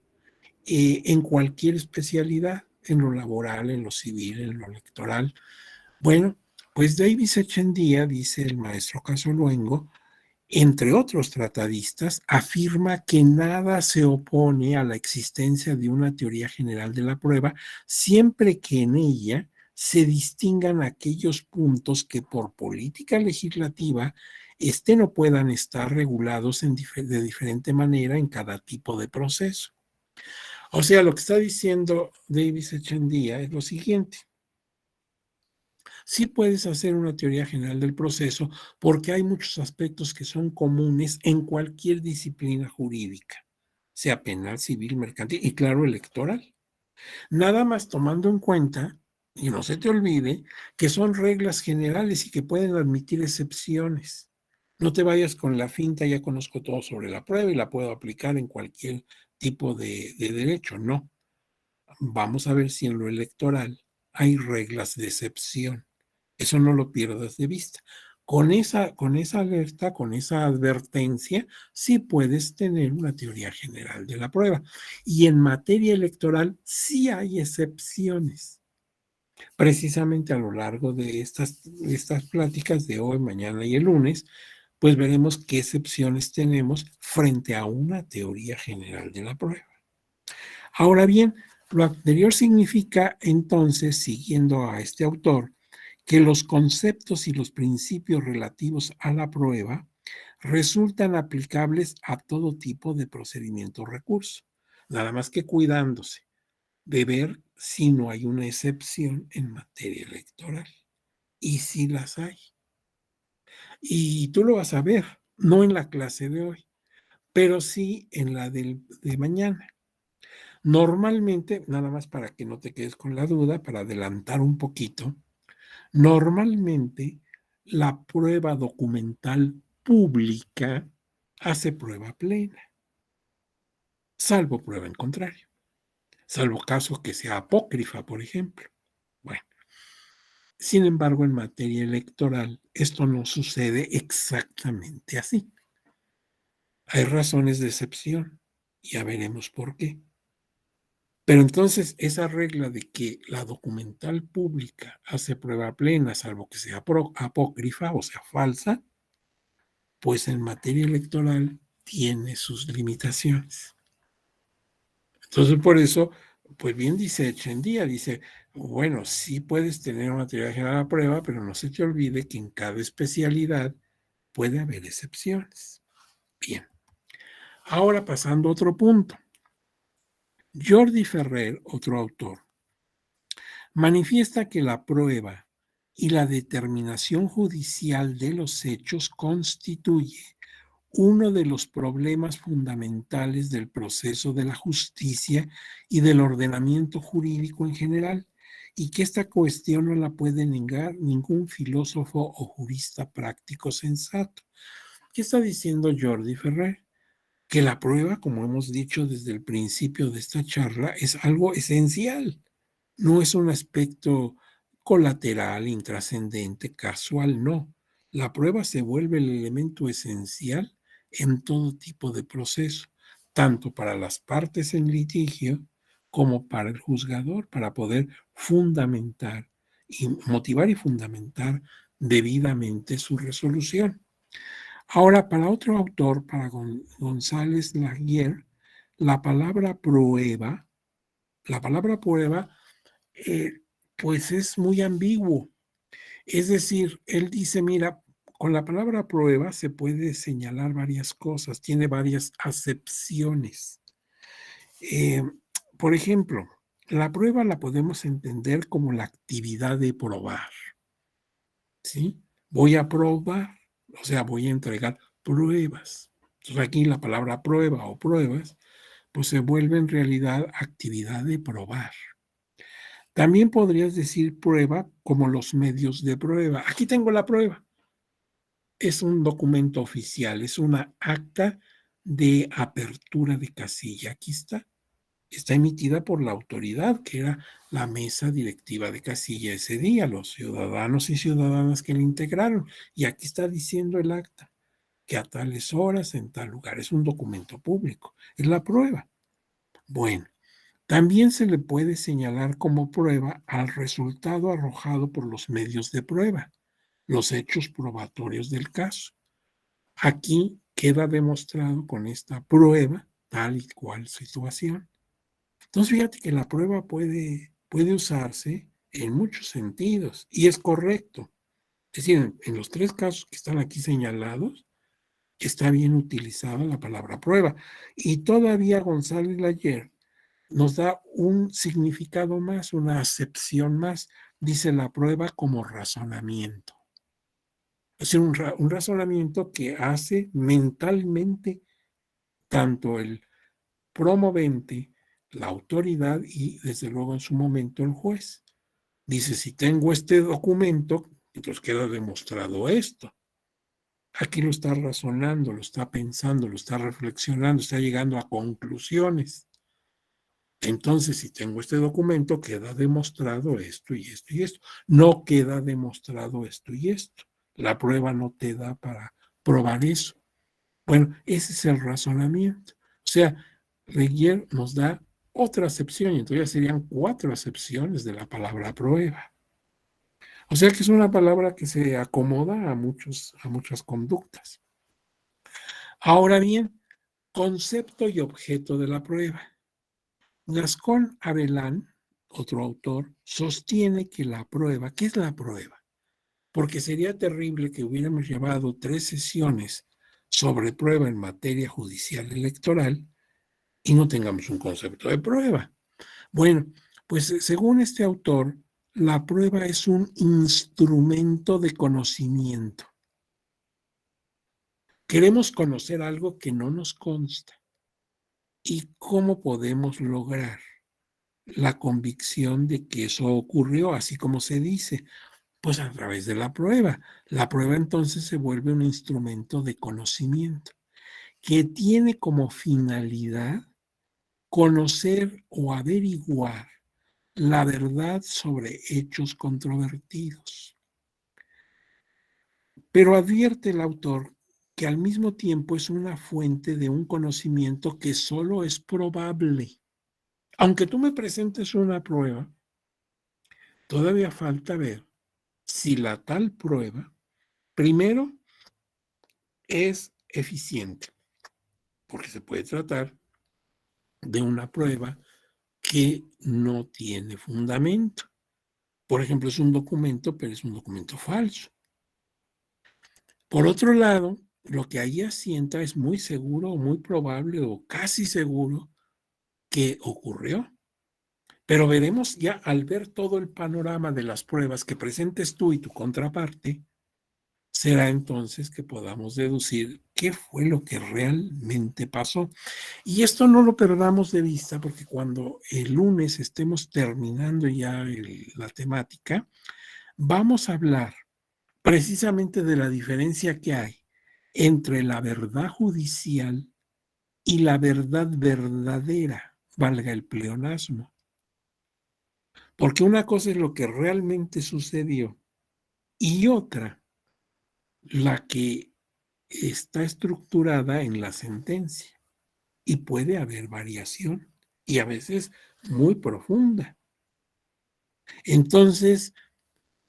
en cualquier especialidad, en lo laboral, en lo civil, en lo electoral. Bueno, pues Davis Echendía, dice el maestro Casoluengo, entre otros tratadistas, afirma que nada se opone a la existencia de una teoría general de la prueba, siempre que en ella se distingan aquellos puntos que por política legislativa estén o puedan estar regulados de diferente manera en cada tipo de proceso. O sea, lo que está diciendo Davis Echendía es lo siguiente. Sí puedes hacer una teoría general del proceso porque hay muchos aspectos que son comunes en cualquier disciplina jurídica, sea penal, civil, mercantil y claro, electoral. Nada más tomando en cuenta, y no se te olvide, que son reglas generales y que pueden admitir excepciones. No te vayas con la finta, ya conozco todo sobre la prueba y la puedo aplicar en cualquier tipo de derecho. No, vamos a ver si en lo electoral hay reglas de excepción. Eso no lo pierdas de vista. Con esa alerta, con esa advertencia, sí puedes tener una teoría general de la prueba. Y en materia electoral sí hay excepciones. Precisamente a lo largo de estas pláticas de hoy, mañana y el lunes, pues veremos qué excepciones tenemos frente a una teoría general de la prueba. Ahora bien, lo anterior significa entonces, siguiendo a este autor, que los conceptos y los principios relativos a la prueba resultan aplicables a todo tipo de procedimiento o recurso, nada más que cuidándose de ver si no hay una excepción en materia electoral. Y si las hay. Y tú lo vas a ver, no en la clase de hoy, pero sí en la de mañana. Normalmente, nada más para que no te quedes con la duda, para adelantar un poquito, normalmente la prueba documental pública hace prueba plena, salvo prueba en contrario, salvo caso que sea apócrifa, por ejemplo. Bueno, sin embargo, en materia electoral esto no sucede exactamente así. Hay razones de excepción, ya veremos por qué. Pero entonces esa regla de que la documental pública hace prueba plena, salvo que sea apócrifa o sea falsa, pues en materia electoral tiene sus limitaciones. Entonces por eso, pues bien dice Echendía, dice, bueno, sí puedes tener una teoría general a prueba, pero no se te olvide que en cada especialidad puede haber excepciones. Bien, ahora pasando a otro punto. Jordi Ferrer, otro autor, manifiesta que la prueba y la determinación judicial de los hechos constituye uno de los problemas fundamentales del proceso de la justicia y del ordenamiento jurídico en general, y que esta cuestión no la puede negar ningún filósofo o jurista práctico sensato. ¿Qué está diciendo Jordi Ferrer? Que la prueba, como hemos dicho desde el principio de esta charla, es algo esencial. No es un aspecto colateral, intrascendente, casual, no. La prueba se vuelve el elemento esencial en todo tipo de proceso, tanto para las partes en litigio como para el juzgador, para poder fundamentar y motivar y fundamentar debidamente su resolución. Ahora, para otro autor, para González Laguier, la palabra prueba, la palabra prueba eh, pues es muy ambiguo. Es decir, él dice, mira, con la palabra prueba se puede señalar varias cosas, tiene varias acepciones. Eh, por ejemplo, la prueba la podemos entender como la actividad de probar, ¿sí? Voy a probar, o sea, voy a entregar pruebas. Entonces aquí la palabra prueba o pruebas, pues se vuelve en realidad actividad de probar. También podrías decir prueba como los medios de prueba. Aquí tengo la prueba. Es un documento oficial, es una acta de apertura de casilla. Aquí está. Está emitida por la autoridad, que era la mesa directiva de casilla ese día, los ciudadanos y ciudadanas que la integraron. Y aquí está diciendo el acta, que a tales horas, en tal lugar, es un documento público. Es la prueba. Bueno. También se le puede señalar como prueba al resultado arrojado por los medios de prueba, los hechos probatorios del caso. Aquí queda demostrado con esta prueba tal y cual situación. Entonces, fíjate que la prueba puede usarse en muchos sentidos y es correcto. Es decir, en los tres casos que están aquí señalados, está bien utilizada la palabra prueba. Y todavía González Layer nos da un significado más, una acepción más. dice la prueba como razonamiento. Es decir, un razonamiento que hace mentalmente tanto el promovente, la autoridad y desde luego en su momento el juez. Dice, si tengo este documento, entonces queda demostrado esto. Aquí lo está razonando, lo está pensando, lo está reflexionando, está llegando a conclusiones. Entonces, si tengo este documento, queda demostrado esto y esto y esto. No queda demostrado esto y esto. La prueba no te da para probar eso. Bueno, ese es el razonamiento. O sea, Regier nos da otra acepción y entonces ya serían 4 acepciones de la palabra prueba. O sea que es una palabra que se acomoda a muchas conductas. Ahora bien, concepto y objeto de la prueba. Gascón Abelán, otro autor, sostiene que la prueba, ¿qué es la prueba? Porque sería terrible que hubiéramos llevado 3 sesiones sobre prueba en materia judicial electoral y no tengamos un concepto de prueba. Bueno, pues según este autor, la prueba es un instrumento de conocimiento. Queremos conocer algo que no nos consta. ¿Y cómo podemos lograr la convicción de que eso ocurrió, así como se dice? Pues a través de la prueba. La prueba entonces se vuelve un instrumento de conocimiento que tiene como finalidad conocer o averiguar la verdad sobre hechos controvertidos. Pero advierte el autor que al mismo tiempo es una fuente de un conocimiento que solo es probable. Aunque tú me presentes una prueba, todavía falta ver si la tal prueba, primero, es eficiente, porque se puede tratar de una prueba que no tiene fundamento. Por ejemplo, es un documento, pero es un documento falso. Por otro lado, lo que ahí asienta es muy seguro, muy probable o casi seguro que ocurrió. Pero veremos ya al ver todo el panorama de las pruebas que presentes tú y tu contraparte, será entonces que podamos deducir qué fue lo que realmente pasó. Y esto no lo perdamos de vista porque cuando el lunes estemos terminando ya la temática, vamos a hablar precisamente de la diferencia que hay entre la verdad judicial y la verdad verdadera, valga el pleonasmo. Porque una cosa es lo que realmente sucedió y otra, la que está estructurada en la sentencia. Y puede haber variación y a veces muy profunda. Entonces,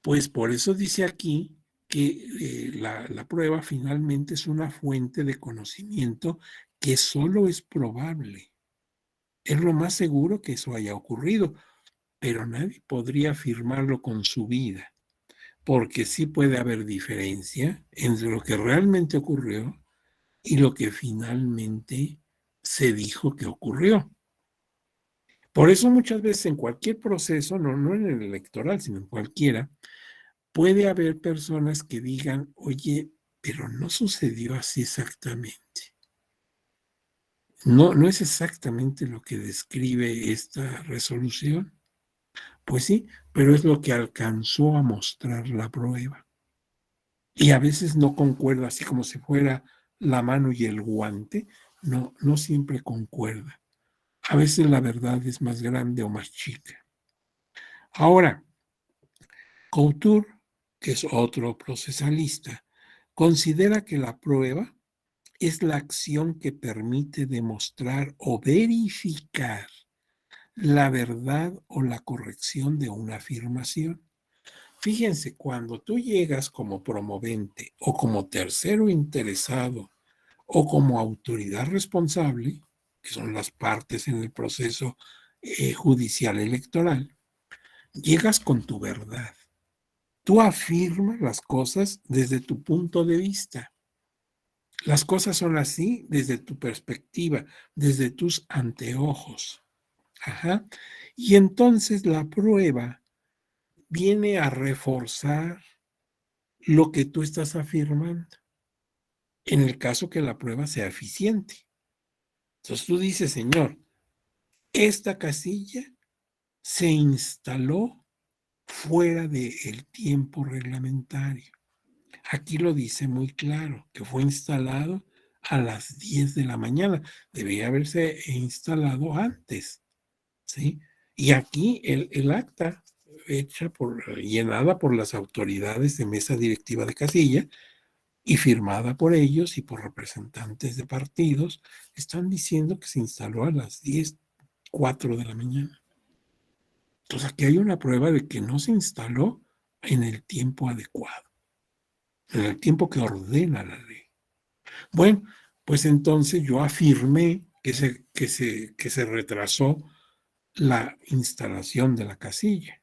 pues por eso dice aquí que la prueba finalmente es una fuente de conocimiento que solo es probable. Es lo más seguro que eso haya ocurrido, pero nadie podría afirmarlo con su vida, porque sí puede haber diferencia entre lo que realmente ocurrió y lo que finalmente se dijo que ocurrió. Por eso muchas veces en cualquier proceso, no en el electoral, sino en cualquiera, puede haber personas que digan, oye, pero no sucedió así exactamente. No es exactamente lo que describe esta resolución. Pues sí, pero es lo que alcanzó a mostrar la prueba. Y a veces no concuerda, así como si fuera la mano y el guante, no siempre concuerda. A veces la verdad es más grande o más chica. Ahora, Couture, que es otro procesalista, considera que la prueba es la acción que permite demostrar o verificar la verdad o la corrección de una afirmación. Fíjense, cuando tú llegas como promovente o como tercero interesado o como autoridad responsable, que son las partes en el proceso judicial electoral, llegas con tu verdad. Tú afirmas las cosas desde tu punto de vista. Las cosas son así desde tu perspectiva, desde tus anteojos. Ajá. Y entonces la prueba viene a reforzar lo que tú estás afirmando, en el caso que la prueba sea eficiente. Entonces tú dices, señor, esta casilla se instaló fuera del tiempo reglamentario. Aquí lo dice muy claro, que fue instalado a las 10 de la mañana. Debería haberse instalado antes, ¿sí? Y aquí el acta llenada por las autoridades de mesa directiva de casilla y firmada por ellos y por representantes de partidos, están diciendo que se instaló a las 10:04 de la mañana. Entonces aquí hay una prueba de que no se instaló en el tiempo adecuado, en el tiempo que ordena la ley. Bueno, pues entonces yo afirmé que se retrasó la instalación de la casilla.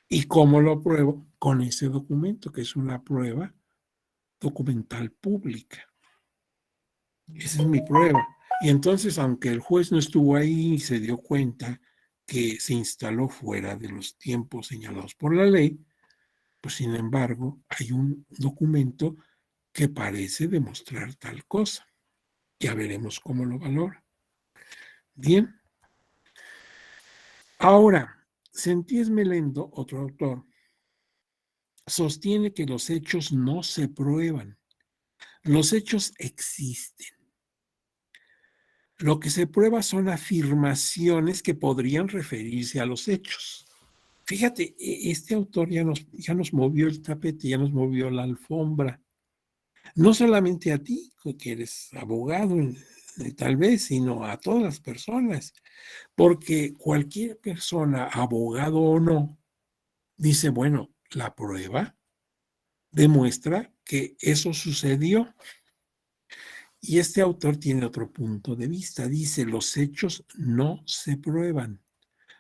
¿Y cómo lo pruebo? Con ese documento, que es una prueba documental pública. Esa es mi prueba. Y entonces, aunque el juez no estuvo ahí y se dio cuenta que se instaló fuera de los tiempos señalados por la ley, pues sin embargo hay un documento que parece demostrar tal cosa. Ya veremos cómo lo valora. Bien. Ahora, Sentíes Melendo, otro autor, sostiene que los hechos no se prueban. Los hechos existen. Lo que se prueba son afirmaciones que podrían referirse a los hechos. Fíjate, este autor ya nos movió el tapete, ya nos movió la alfombra. No solamente a ti, que eres abogado, tal vez, sino a todas las personas. Porque cualquier persona, abogado o no, dice, bueno, la prueba demuestra que eso sucedió. Y este autor tiene otro punto de vista. Dice, los hechos no se prueban.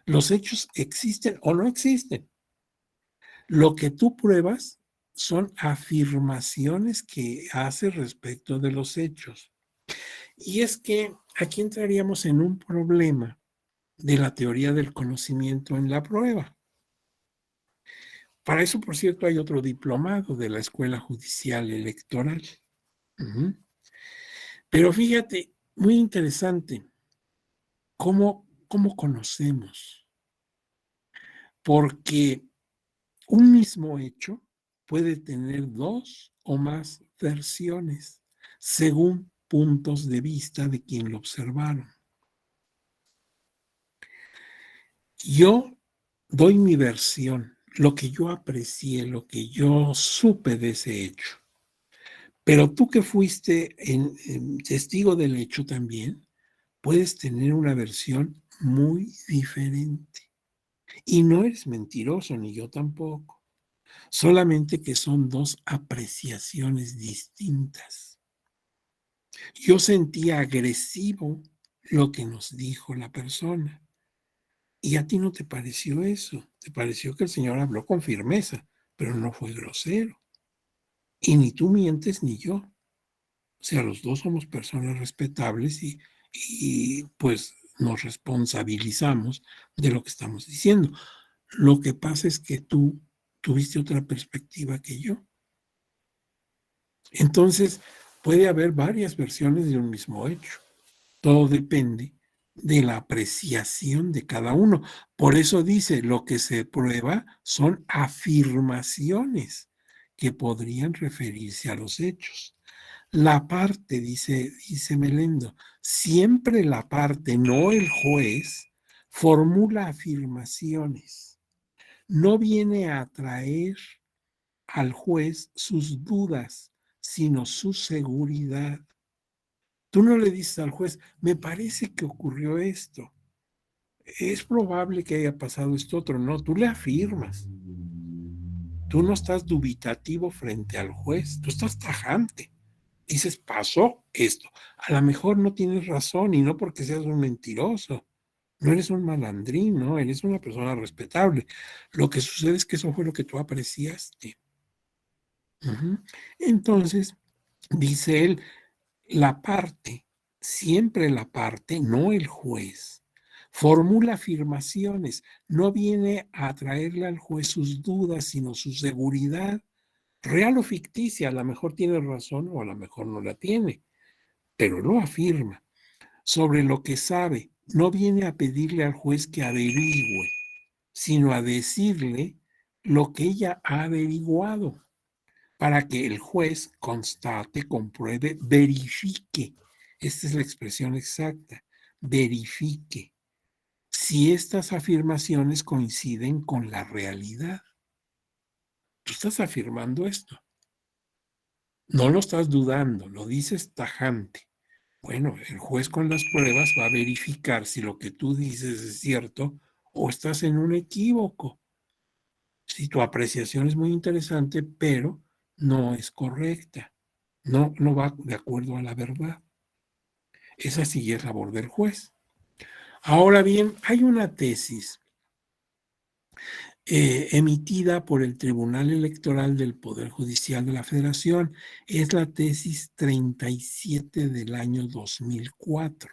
Los hechos existen o no existen. Lo que tú pruebas son afirmaciones que hace respecto de los hechos. Y es que aquí entraríamos en un problema de la teoría del conocimiento en la prueba. Para eso, por cierto, hay otro diplomado de la Escuela Judicial Electoral. Pero fíjate, muy interesante, cómo conocemos, porque un mismo hecho puede tener dos o más versiones según puntos de vista de quien lo observaron. Yo doy mi versión, lo que yo aprecié, lo que yo supe de ese hecho. Pero tú que fuiste testigo del hecho también, puedes tener una versión muy diferente. Y no eres mentiroso, ni yo tampoco. Solamente que son dos apreciaciones distintas. Yo sentí agresivo lo que nos dijo la persona. Y a ti no te pareció eso. Te pareció que el Señor habló con firmeza, pero no fue grosero. Y ni tú mientes ni yo. O sea, los dos somos personas respetables y pues nos responsabilizamos de lo que estamos diciendo. Lo que pasa es que tú tuviste otra perspectiva que yo. Entonces, puede haber varias versiones de un mismo hecho. Todo depende de la apreciación de cada uno. Por eso dice, lo que se prueba son afirmaciones que podrían referirse a los hechos. La parte, dice Melendo, siempre la parte, no el juez, formula afirmaciones. No viene a traer al juez sus dudas, sino su seguridad. Tú no le dices al juez, me parece que ocurrió esto. Es probable que haya pasado esto otro. No, tú le afirmas. Tú no estás dubitativo frente al juez, tú estás tajante. Dices, pasó esto. A lo mejor no tienes razón y no porque seas un mentiroso. No eres un malandrín, no, eres una persona respetable. Lo que sucede es que eso fue lo que tú apreciaste. Entonces, dice él, la parte, siempre la parte, no el juez, formula afirmaciones, no viene a traerle al juez sus dudas, sino su seguridad, real o ficticia. A lo mejor tiene razón o a lo mejor no la tiene, pero lo afirma. Sobre lo que sabe, no viene a pedirle al juez que averigüe, sino a decirle lo que ella ha averiguado, para que el juez constate, compruebe, verifique. Esta es la expresión exacta, verifique si estas afirmaciones coinciden con la realidad. Tú estás afirmando esto, no lo estás dudando, lo dices tajante. Bueno, el juez con las pruebas va a verificar si lo que tú dices es cierto o estás en un equívoco. Si tu apreciación es muy interesante, pero no es correcta, no va de acuerdo a la verdad. Esa sí es labor del juez. Ahora bien, hay una tesis emitida por el Tribunal Electoral del Poder Judicial de la Federación. Es la tesis 37 del año 2004,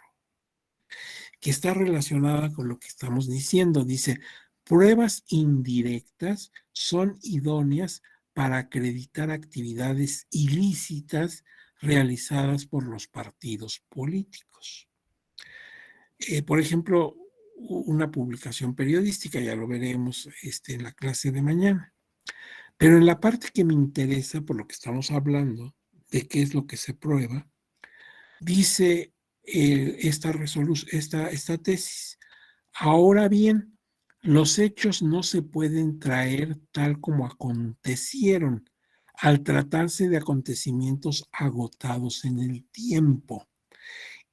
que está relacionada con lo que estamos diciendo. Dice, pruebas indirectas son idóneas para acreditar actividades ilícitas realizadas por los partidos políticos. Por ejemplo, una publicación periodística, ya lo veremos en la clase de mañana. Pero en la parte que me interesa, por lo que estamos hablando, de qué es lo que se prueba, dice esta tesis. Ahora bien, los hechos no se pueden traer tal como acontecieron, al tratarse de acontecimientos agotados en el tiempo.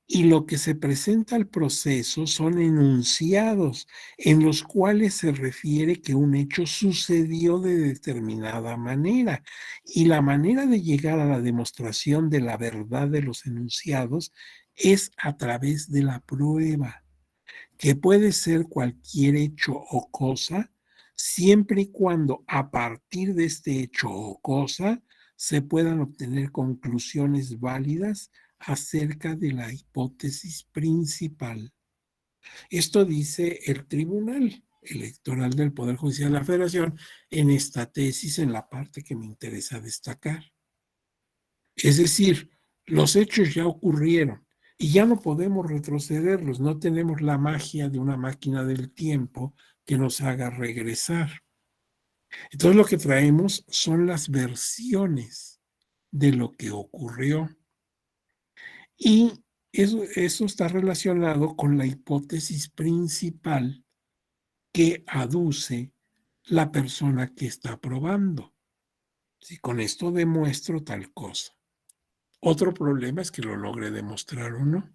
Y lo que se presenta al proceso son enunciados en los cuales se refiere que un hecho sucedió de determinada manera. Y la manera de llegar a la demostración de la verdad de los enunciados es a través de la prueba, que puede ser cualquier hecho o cosa, siempre y cuando a partir de este hecho o cosa se puedan obtener conclusiones válidas acerca de la hipótesis principal. Esto dice el Tribunal Electoral del Poder Judicial de la Federación en esta tesis, en la parte que me interesa destacar. Es decir, los hechos ya ocurrieron y ya no podemos retrocederlos, no tenemos la magia de una máquina del tiempo que nos haga regresar. Entonces lo que traemos son las versiones de lo que ocurrió. Y eso está relacionado con la hipótesis principal que aduce la persona que está probando. Si con esto demuestro tal cosa. Otro problema es que lo logre demostrar o no.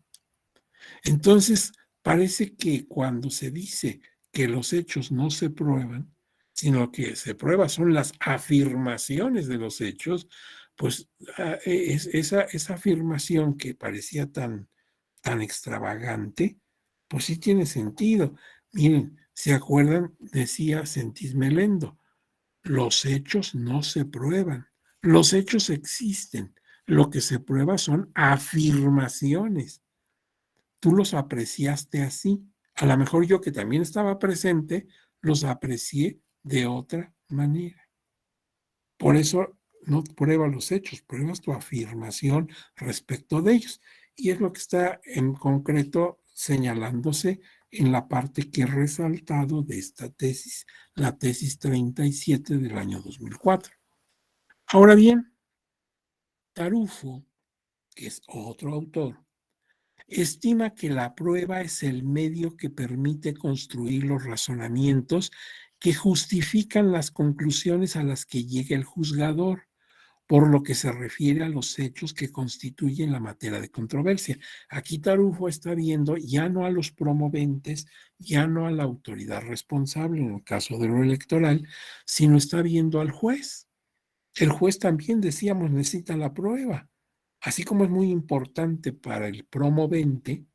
Entonces, parece que cuando se dice que los hechos no se prueban, sino que se prueban son las afirmaciones de los hechos, pues esa afirmación que parecía tan extravagante, pues sí tiene sentido. Miren, ¿se acuerdan? Decía Sentís Melendo, los hechos no se prueban, los hechos existen, lo que se prueba son afirmaciones. Tú los apreciaste así. A lo mejor yo que también estaba presente, los aprecié de otra manera. Por eso no pruebas los hechos, pruebas tu afirmación respecto de ellos. Y es lo que está en concreto señalándose en la parte que he resaltado de esta tesis, la tesis 37 del año 2004. Ahora bien, Tarufo, que es otro autor, estima que la prueba es el medio que permite construir los razonamientos que justifican las conclusiones a las que llega el juzgador, por lo que se refiere a los hechos que constituyen la materia de controversia. Aquí Tarufo está viendo ya no a los promoventes, ya no a la autoridad responsable en el caso de lo electoral, sino está viendo al juez. El juez también, decíamos, necesita la prueba. Así como es muy importante para el promovente,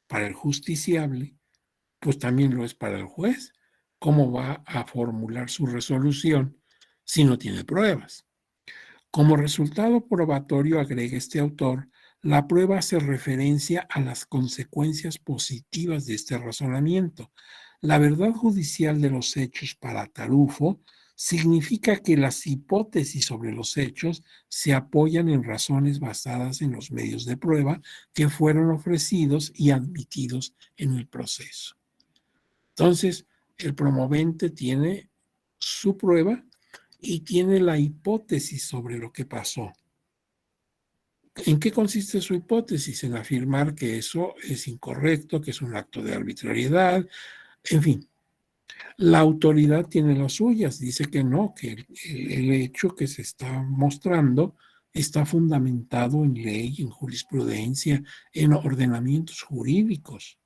para el justiciable, pues también lo es para el juez. ¿Cómo va a formular su resolución si no tiene pruebas? Como resultado probatorio, agrega este autor, la prueba hace referencia a las consecuencias positivas de este razonamiento. La verdad judicial de los hechos para Tarufo significa que las hipótesis sobre los hechos se apoyan en razones basadas en los medios de prueba que fueron ofrecidos y admitidos en el proceso. Entonces, el promovente tiene su prueba y tiene la hipótesis sobre lo que pasó. ¿En qué consiste su hipótesis? En afirmar que eso es incorrecto, que es un acto de arbitrariedad, en fin. La autoridad tiene las suyas, dice que no, que el hecho que se está mostrando está fundamentado en ley, en jurisprudencia, en ordenamientos jurídicos.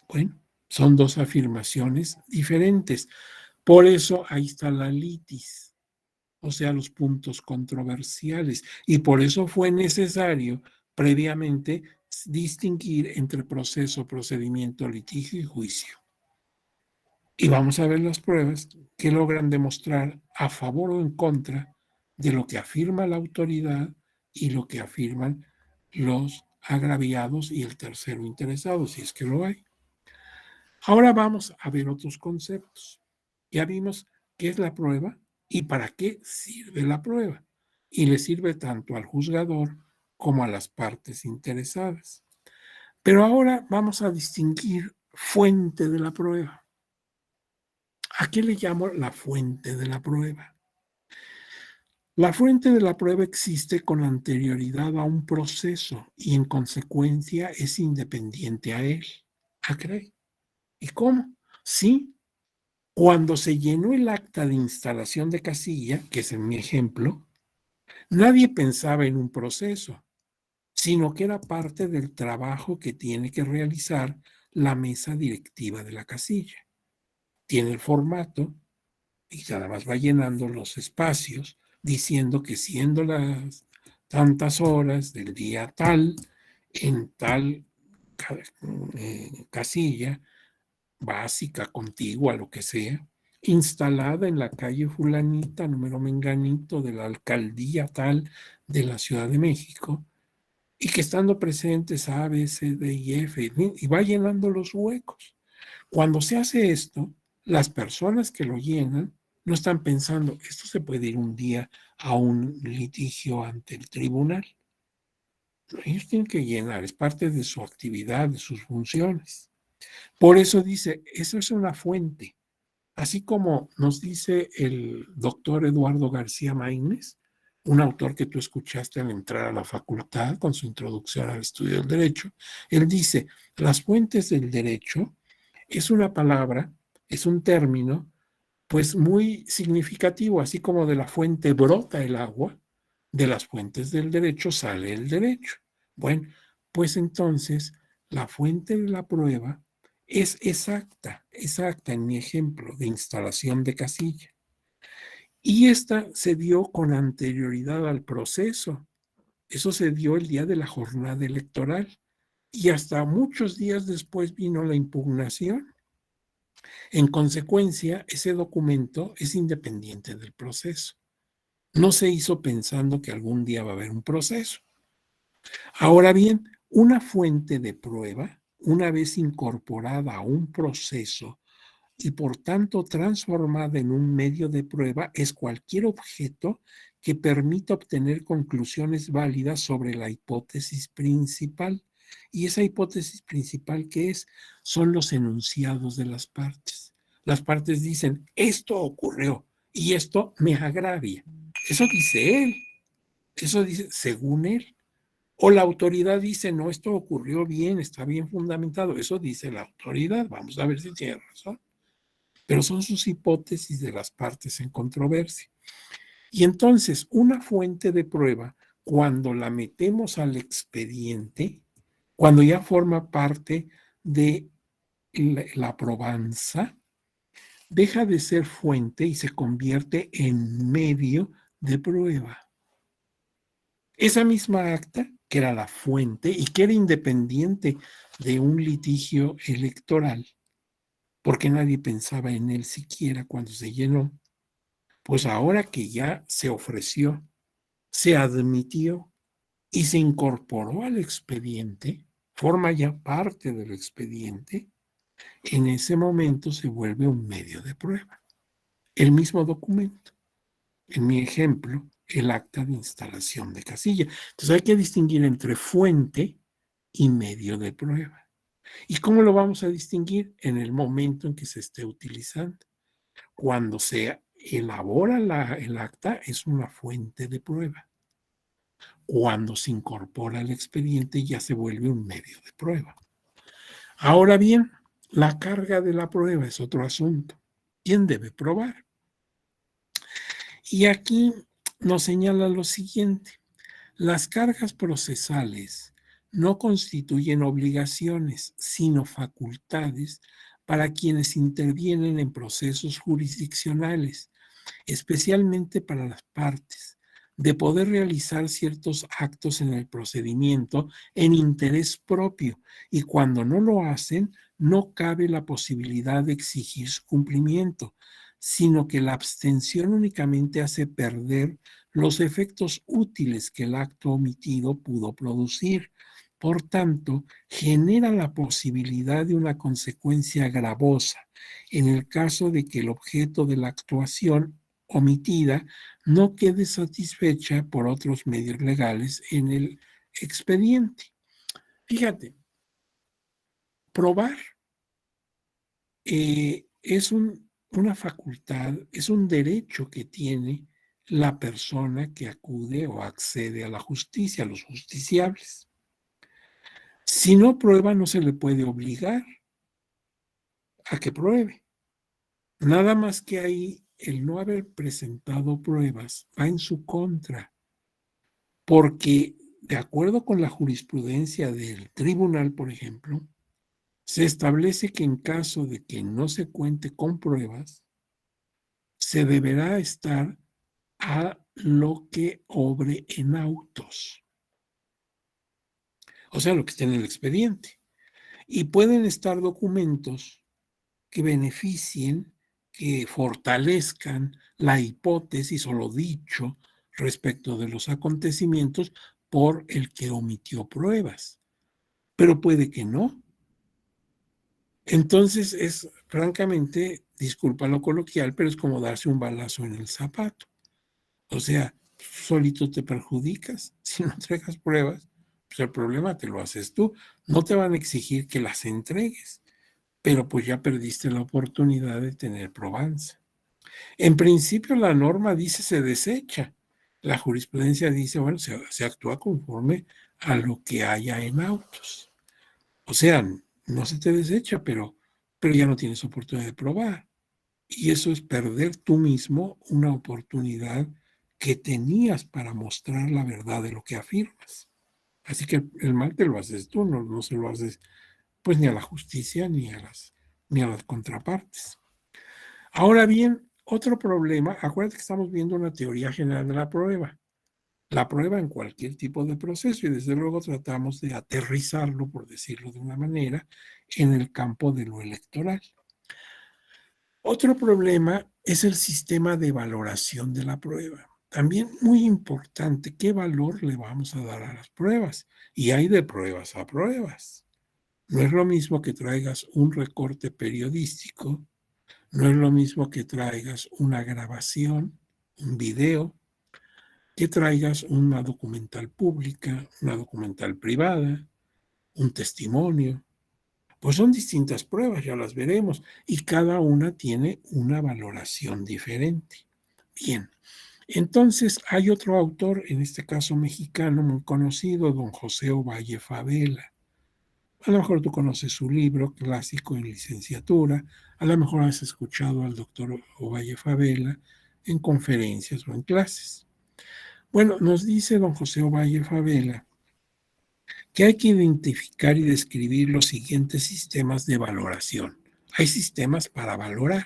Bueno, son dos afirmaciones diferentes. Por eso ahí está la litis, o sea, los puntos controversiales. Y por eso fue necesario previamente distinguir entre proceso, procedimiento, litigio y juicio. Y vamos a ver las pruebas que logran demostrar a favor o en contra de lo que afirma la autoridad y lo que afirman los agraviados y el tercero interesado, si es que lo hay. Ahora vamos a ver otros conceptos. Ya vimos qué es la prueba y para qué sirve la prueba. Y le sirve tanto al juzgador como a las partes interesadas. Pero ahora vamos a distinguir fuente de la prueba. ¿A qué le llamo la fuente de la prueba? La fuente de la prueba existe con anterioridad a un proceso y en consecuencia es independiente a él. ¿Ah, cree? ¿Y cómo? Sí, cuando se llenó el acta de instalación de casilla, que es en mi ejemplo, nadie pensaba en un proceso, sino que era parte del trabajo que tiene que realizar la mesa directiva de la casilla. Tiene el formato y nada más va llenando los espacios diciendo que siendo las tantas horas del día tal, en tal casilla, básica, contigua, lo que sea, instalada en la calle fulanita, número menganito, de la alcaldía tal de la Ciudad de México, y que estando presentes A, B, C, D y F, y va llenando los huecos. Cuando se hace esto, las personas que lo llenan no están pensando, esto se puede ir un día a un litigio ante el tribunal. Ellos tienen que llenar, es parte de su actividad, de sus funciones. Por eso dice, eso es una fuente. Así como nos dice el doctor Eduardo García Maínez, un autor que tú escuchaste al entrar a la facultad con su introducción al estudio del derecho, él dice, las fuentes del derecho es una palabra, es un término, pues muy significativo, así como de la fuente brota el agua, de las fuentes del derecho sale el derecho. Bueno, pues entonces la fuente de la prueba es exacta, exacta en mi ejemplo de instalación de casilla. Y esta se dio con anterioridad al proceso. Eso se dio el día de la jornada electoral. Y hasta muchos días después vino la impugnación. En consecuencia, ese documento es independiente del proceso. No se hizo pensando que algún día va a haber un proceso. Ahora bien, una fuente de prueba, una vez incorporada a un proceso y por tanto transformada en un medio de prueba, es cualquier objeto que permita obtener conclusiones válidas sobre la hipótesis principal. Y esa hipótesis principal, ¿qué es? Son los enunciados de las partes. Las partes dicen, esto ocurrió y esto me agravia. Eso dice él, eso dice según él. O la autoridad dice, no, esto ocurrió bien, está bien fundamentado. Eso dice la autoridad. Vamos a ver si tiene razón. Pero son sus hipótesis de las partes en controversia. Y entonces, una fuente de prueba, cuando la metemos al expediente, cuando ya forma parte de la probanza, deja de ser fuente y se convierte en medio de prueba. Esa misma acta, que era la fuente y que era independiente de un litigio electoral, porque nadie pensaba en él siquiera cuando se llenó, pues ahora que ya se ofreció, se admitió y se incorporó al expediente, forma ya parte del expediente, en ese momento se vuelve un medio de prueba. El mismo documento. En mi ejemplo, el acta de instalación de casilla. Entonces hay que distinguir entre fuente y medio de prueba. ¿Y cómo lo vamos a distinguir? En el momento en que se esté utilizando. Cuando se elabora el acta, es una fuente de prueba. Cuando se incorpora al expediente, ya se vuelve un medio de prueba. Ahora bien, la carga de la prueba es otro asunto. ¿Quién debe probar? Y aquí nos señala lo siguiente. Las cargas procesales no constituyen obligaciones, sino facultades para quienes intervienen en procesos jurisdiccionales, especialmente para las partes, de poder realizar ciertos actos en el procedimiento en interés propio y cuando no lo hacen, no cabe la posibilidad de exigir su cumplimiento, sino que la abstención únicamente hace perder los efectos útiles que el acto omitido pudo producir. Por tanto, genera la posibilidad de una consecuencia gravosa en el caso de que el objeto de la actuación omitida no quede satisfecha por otros medios legales en el expediente. Fíjate, probar es una facultad, es un derecho que tiene la persona que acude o accede a la justicia, a los justiciables. Si no prueba, no se le puede obligar a que pruebe. Nada más que ahí el no haber presentado pruebas va en su contra, porque de acuerdo con la jurisprudencia del tribunal, por ejemplo, se establece que en caso de que no se cuente con pruebas, se deberá estar a lo que obre en autos, o sea, lo que esté en el expediente. Y pueden estar documentos que beneficien, que fortalezcan la hipótesis o lo dicho respecto de los acontecimientos por el que omitió pruebas, pero puede que no. Entonces es, francamente, disculpa lo coloquial, pero es como darse un balazo en el zapato. O sea, solito te perjudicas. Si no entregas pruebas, pues el problema te lo haces tú. No te van a exigir que las entregues, pero pues ya perdiste la oportunidad de tener probanza. En principio la norma dice se desecha. La jurisprudencia dice, bueno, se actúa conforme a lo que haya en autos. O sea, no se te desecha, pero ya no tienes oportunidad de probar. Y eso es perder tú mismo una oportunidad que tenías para mostrar la verdad de lo que afirmas. Así que el mal te lo haces tú, no se lo haces pues ni a la justicia ni a las contrapartes. Ahora bien, otro problema, acuérdate que estamos viendo una teoría general de la prueba en cualquier tipo de proceso y desde luego tratamos de aterrizarlo, por decirlo de una manera, en el campo de lo electoral. Otro problema es el sistema de valoración de la prueba. También muy importante, ¿qué valor le vamos a dar a las pruebas? Y hay de pruebas a pruebas. No es lo mismo que traigas un recorte periodístico, no es lo mismo que traigas una grabación, un video, que traigas una documental pública, una documental privada, un testimonio. Pues son distintas pruebas, ya las veremos, y cada una tiene una valoración diferente. Bien, entonces hay otro autor, en este caso mexicano, muy conocido, don José Ovalle Favela. A lo mejor tú conoces su libro clásico en licenciatura, a lo mejor has escuchado al doctor Ovalle Favela en conferencias o en clases. Bueno, nos dice don José Ovalle Favela que hay que identificar y describir los siguientes sistemas de valoración. Hay sistemas para valorar.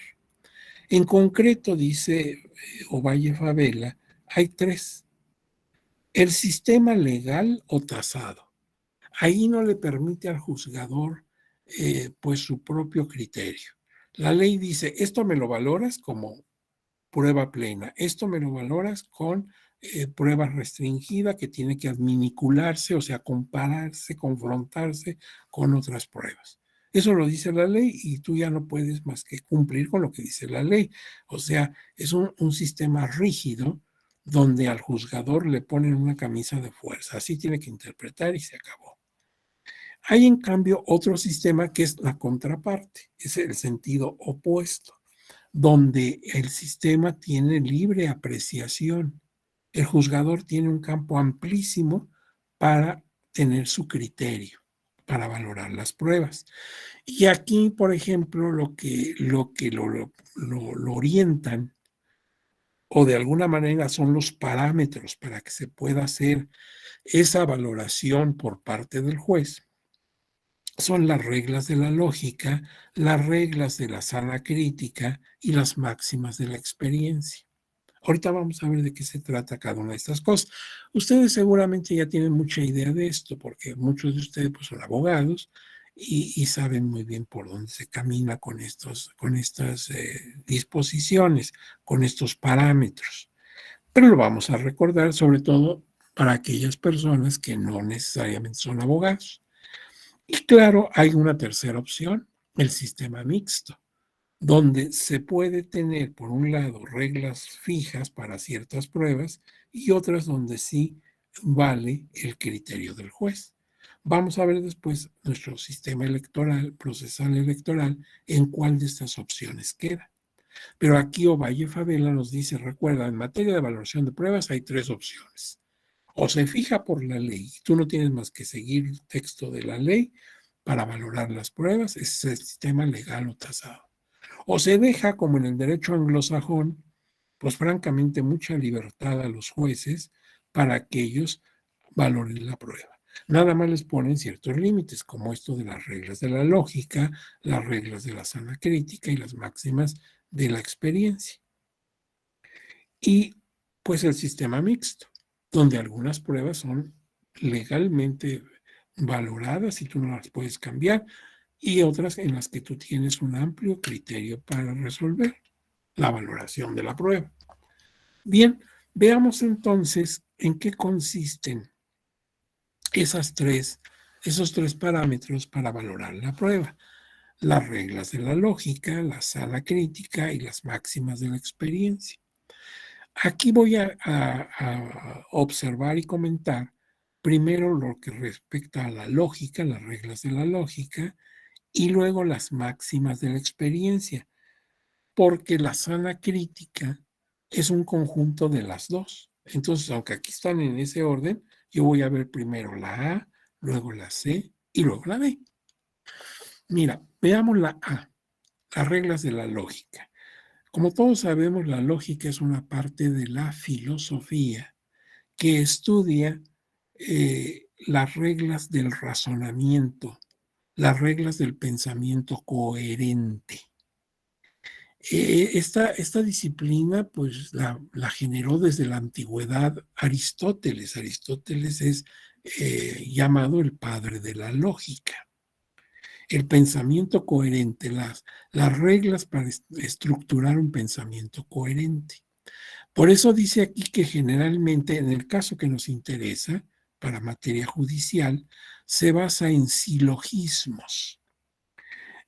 En concreto, dice Ovalle Favela, hay tres. El sistema legal o tasado. Ahí no le permite al juzgador pues su propio criterio. La ley dice, esto me lo valoras como prueba plena, esto me lo valoras con prueba restringida que tiene que adminicularse, o sea, compararse, confrontarse con otras pruebas. Eso lo dice la ley y tú ya no puedes más que cumplir con lo que dice la ley. O sea, es un sistema rígido donde al juzgador le ponen una camisa de fuerza. Así tiene que interpretar y se acabó. Hay en cambio otro sistema que es la contraparte, es el sentido opuesto, donde el sistema tiene libre apreciación. El juzgador tiene un campo amplísimo para tener su criterio, para valorar las pruebas. Y aquí, por ejemplo, lo orientan o de alguna manera son los parámetros para que se pueda hacer esa valoración por parte del juez, son las reglas de la lógica, las reglas de la sana crítica y las máximas de la experiencia. Ahorita vamos a ver de qué se trata cada una de estas cosas. Ustedes seguramente ya tienen mucha idea de esto, porque muchos de ustedes pues, son abogados y saben muy bien por dónde se camina con estas disposiciones, con estos parámetros. Pero lo vamos a recordar sobre todo para aquellas personas que no necesariamente son abogados. Y claro, hay una tercera opción, el sistema mixto, donde se puede tener, por un lado, reglas fijas para ciertas pruebas y otras donde sí vale el criterio del juez. Vamos a ver después nuestro sistema electoral, procesal electoral, en cuál de estas opciones queda. Pero aquí Ovalle Favela nos dice, recuerda, en materia de valoración de pruebas hay tres opciones. O se fija por la ley, tú no tienes más que seguir el texto de la ley para valorar las pruebas, ese es el sistema legal o tasado. O se deja, como en el derecho anglosajón, pues francamente mucha libertad a los jueces para que ellos valoren la prueba. Nada más les ponen ciertos límites, como esto de las reglas de la lógica, las reglas de la sana crítica y las máximas de la experiencia. Y pues el sistema mixto, donde algunas pruebas son legalmente valoradas y tú no las puedes cambiar, y otras en las que tú tienes un amplio criterio para resolver la valoración de la prueba. Bien, veamos entonces en qué consisten esos tres parámetros para valorar la prueba. Las reglas de la lógica, la sala crítica y las máximas de la experiencia. Aquí voy a observar y comentar primero lo que respecta a la lógica, las reglas de la lógica, y luego las máximas de la experiencia, porque la sana crítica es un conjunto de las dos. Entonces, aunque aquí están en ese orden, yo voy a ver primero la A, luego la C y luego la B. Mira, veamos la A, las reglas de la lógica. Como todos sabemos, la lógica es una parte de la filosofía que estudia las reglas del razonamiento, las reglas del pensamiento coherente. Esta disciplina pues la generó desde la antigüedad Aristóteles. Aristóteles es llamado el padre de la lógica. El pensamiento coherente, las reglas para estructurar un pensamiento coherente. Por eso dice aquí que generalmente en el caso que nos interesa, para materia judicial, se basa en silogismos,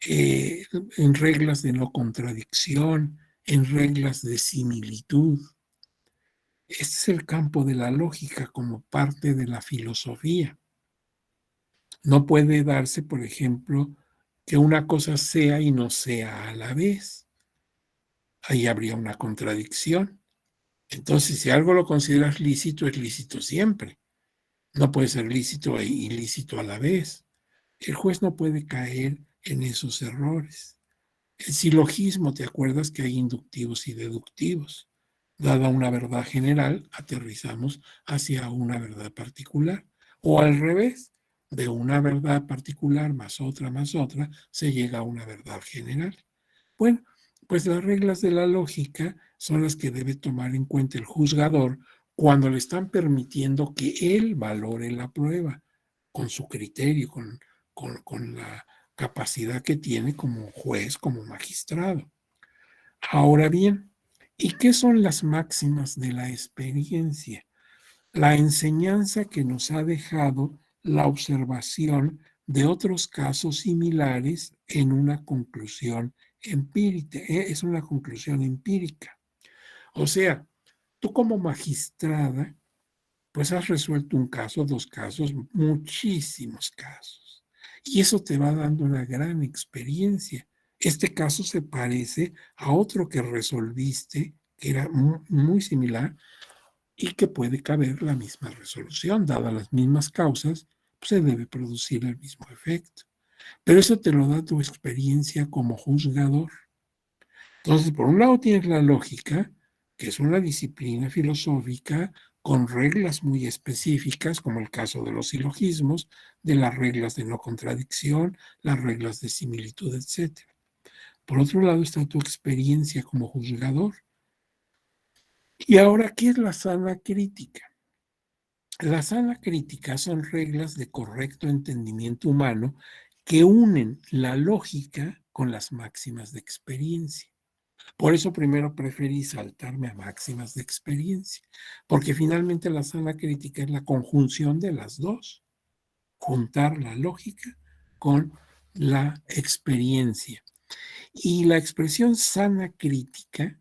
eh, en reglas de no contradicción, en reglas de similitud. Este es el campo de la lógica como parte de la filosofía. No puede darse, por ejemplo, que una cosa sea y no sea a la vez. Ahí habría una contradicción. Entonces, si algo lo consideras lícito, es lícito siempre. No puede ser lícito e ilícito a la vez. El juez no puede caer en esos errores. El silogismo, ¿te acuerdas que hay inductivos y deductivos? Dada una verdad general, aterrizamos hacia una verdad particular. O al revés, de una verdad particular más otra, se llega a una verdad general. Bueno, pues las reglas de la lógica son las que debe tomar en cuenta el juzgador cuando le están permitiendo que él valore la prueba con su criterio, con la capacidad que tiene como juez, como magistrado. Ahora bien, ¿Y qué son las máximas de la experiencia? La enseñanza que nos ha dejado la observación de otros casos similares en una conclusión empírica. Es una conclusión empírica. O sea, tú como magistrada, pues has resuelto un caso, dos casos, muchísimos casos. Y eso te va dando una gran experiencia. Este caso se parece a otro que resolviste, que era muy similar, y que puede caber la misma resolución. Dadas las mismas causas, pues se debe producir el mismo efecto. Pero eso te lo da tu experiencia como juzgador. Entonces, por un lado tienes la lógica, que es una disciplina filosófica con reglas muy específicas, como el caso de los silogismos, de las reglas de no contradicción, las reglas de similitud, etc. Por otro lado está tu experiencia como juzgador. Y ahora, ¿qué es la sana crítica? La sana crítica son reglas de correcto entendimiento humano que unen la lógica con las máximas de experiencia. Por eso primero preferí saltarme a máximas de experiencia, porque finalmente la sana crítica es la conjunción de las dos, juntar la lógica con la experiencia. Y la expresión sana crítica,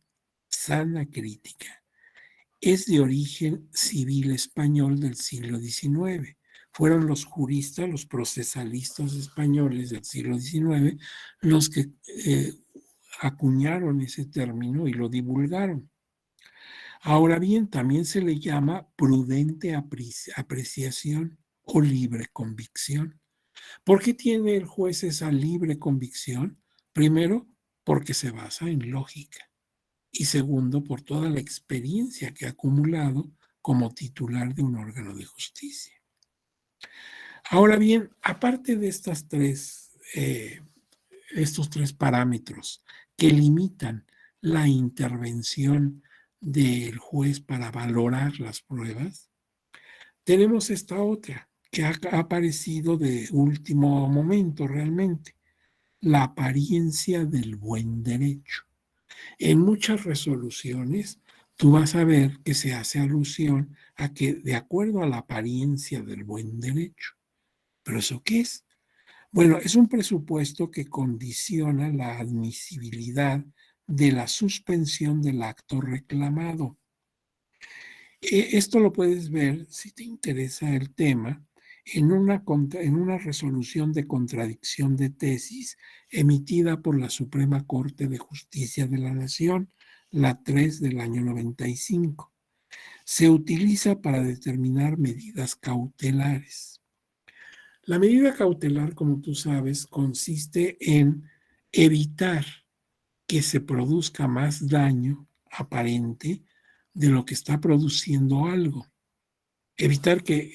es de origen civil español del siglo XIX. Fueron los juristas, los procesalistas españoles del siglo XIX, los que acuñaron ese término y lo divulgaron. Ahora bien, también se le llama prudente apreciación o libre convicción. ¿Por qué tiene el juez esa libre convicción? Primero, porque se basa en lógica. Y segundo, por toda la experiencia que ha acumulado como titular de un órgano de justicia. Ahora bien, aparte de estos tres parámetros que limitan la intervención del juez para valorar las pruebas, tenemos esta otra que ha aparecido de último momento realmente, la apariencia del buen derecho. En muchas resoluciones, tú vas a ver que se hace alusión a que de acuerdo a la apariencia del buen derecho. ¿Pero eso qué es? Bueno, es un presupuesto que condiciona la admisibilidad de la suspensión del acto reclamado. Esto lo puedes ver, si te interesa el tema, en una resolución de contradicción de tesis emitida por la Suprema Corte de Justicia de la Nación, la 3 del año 95. Se utiliza para determinar medidas cautelares. La medida cautelar, como tú sabes, consiste en evitar que se produzca más daño aparente de lo que está produciendo algo. Evitar que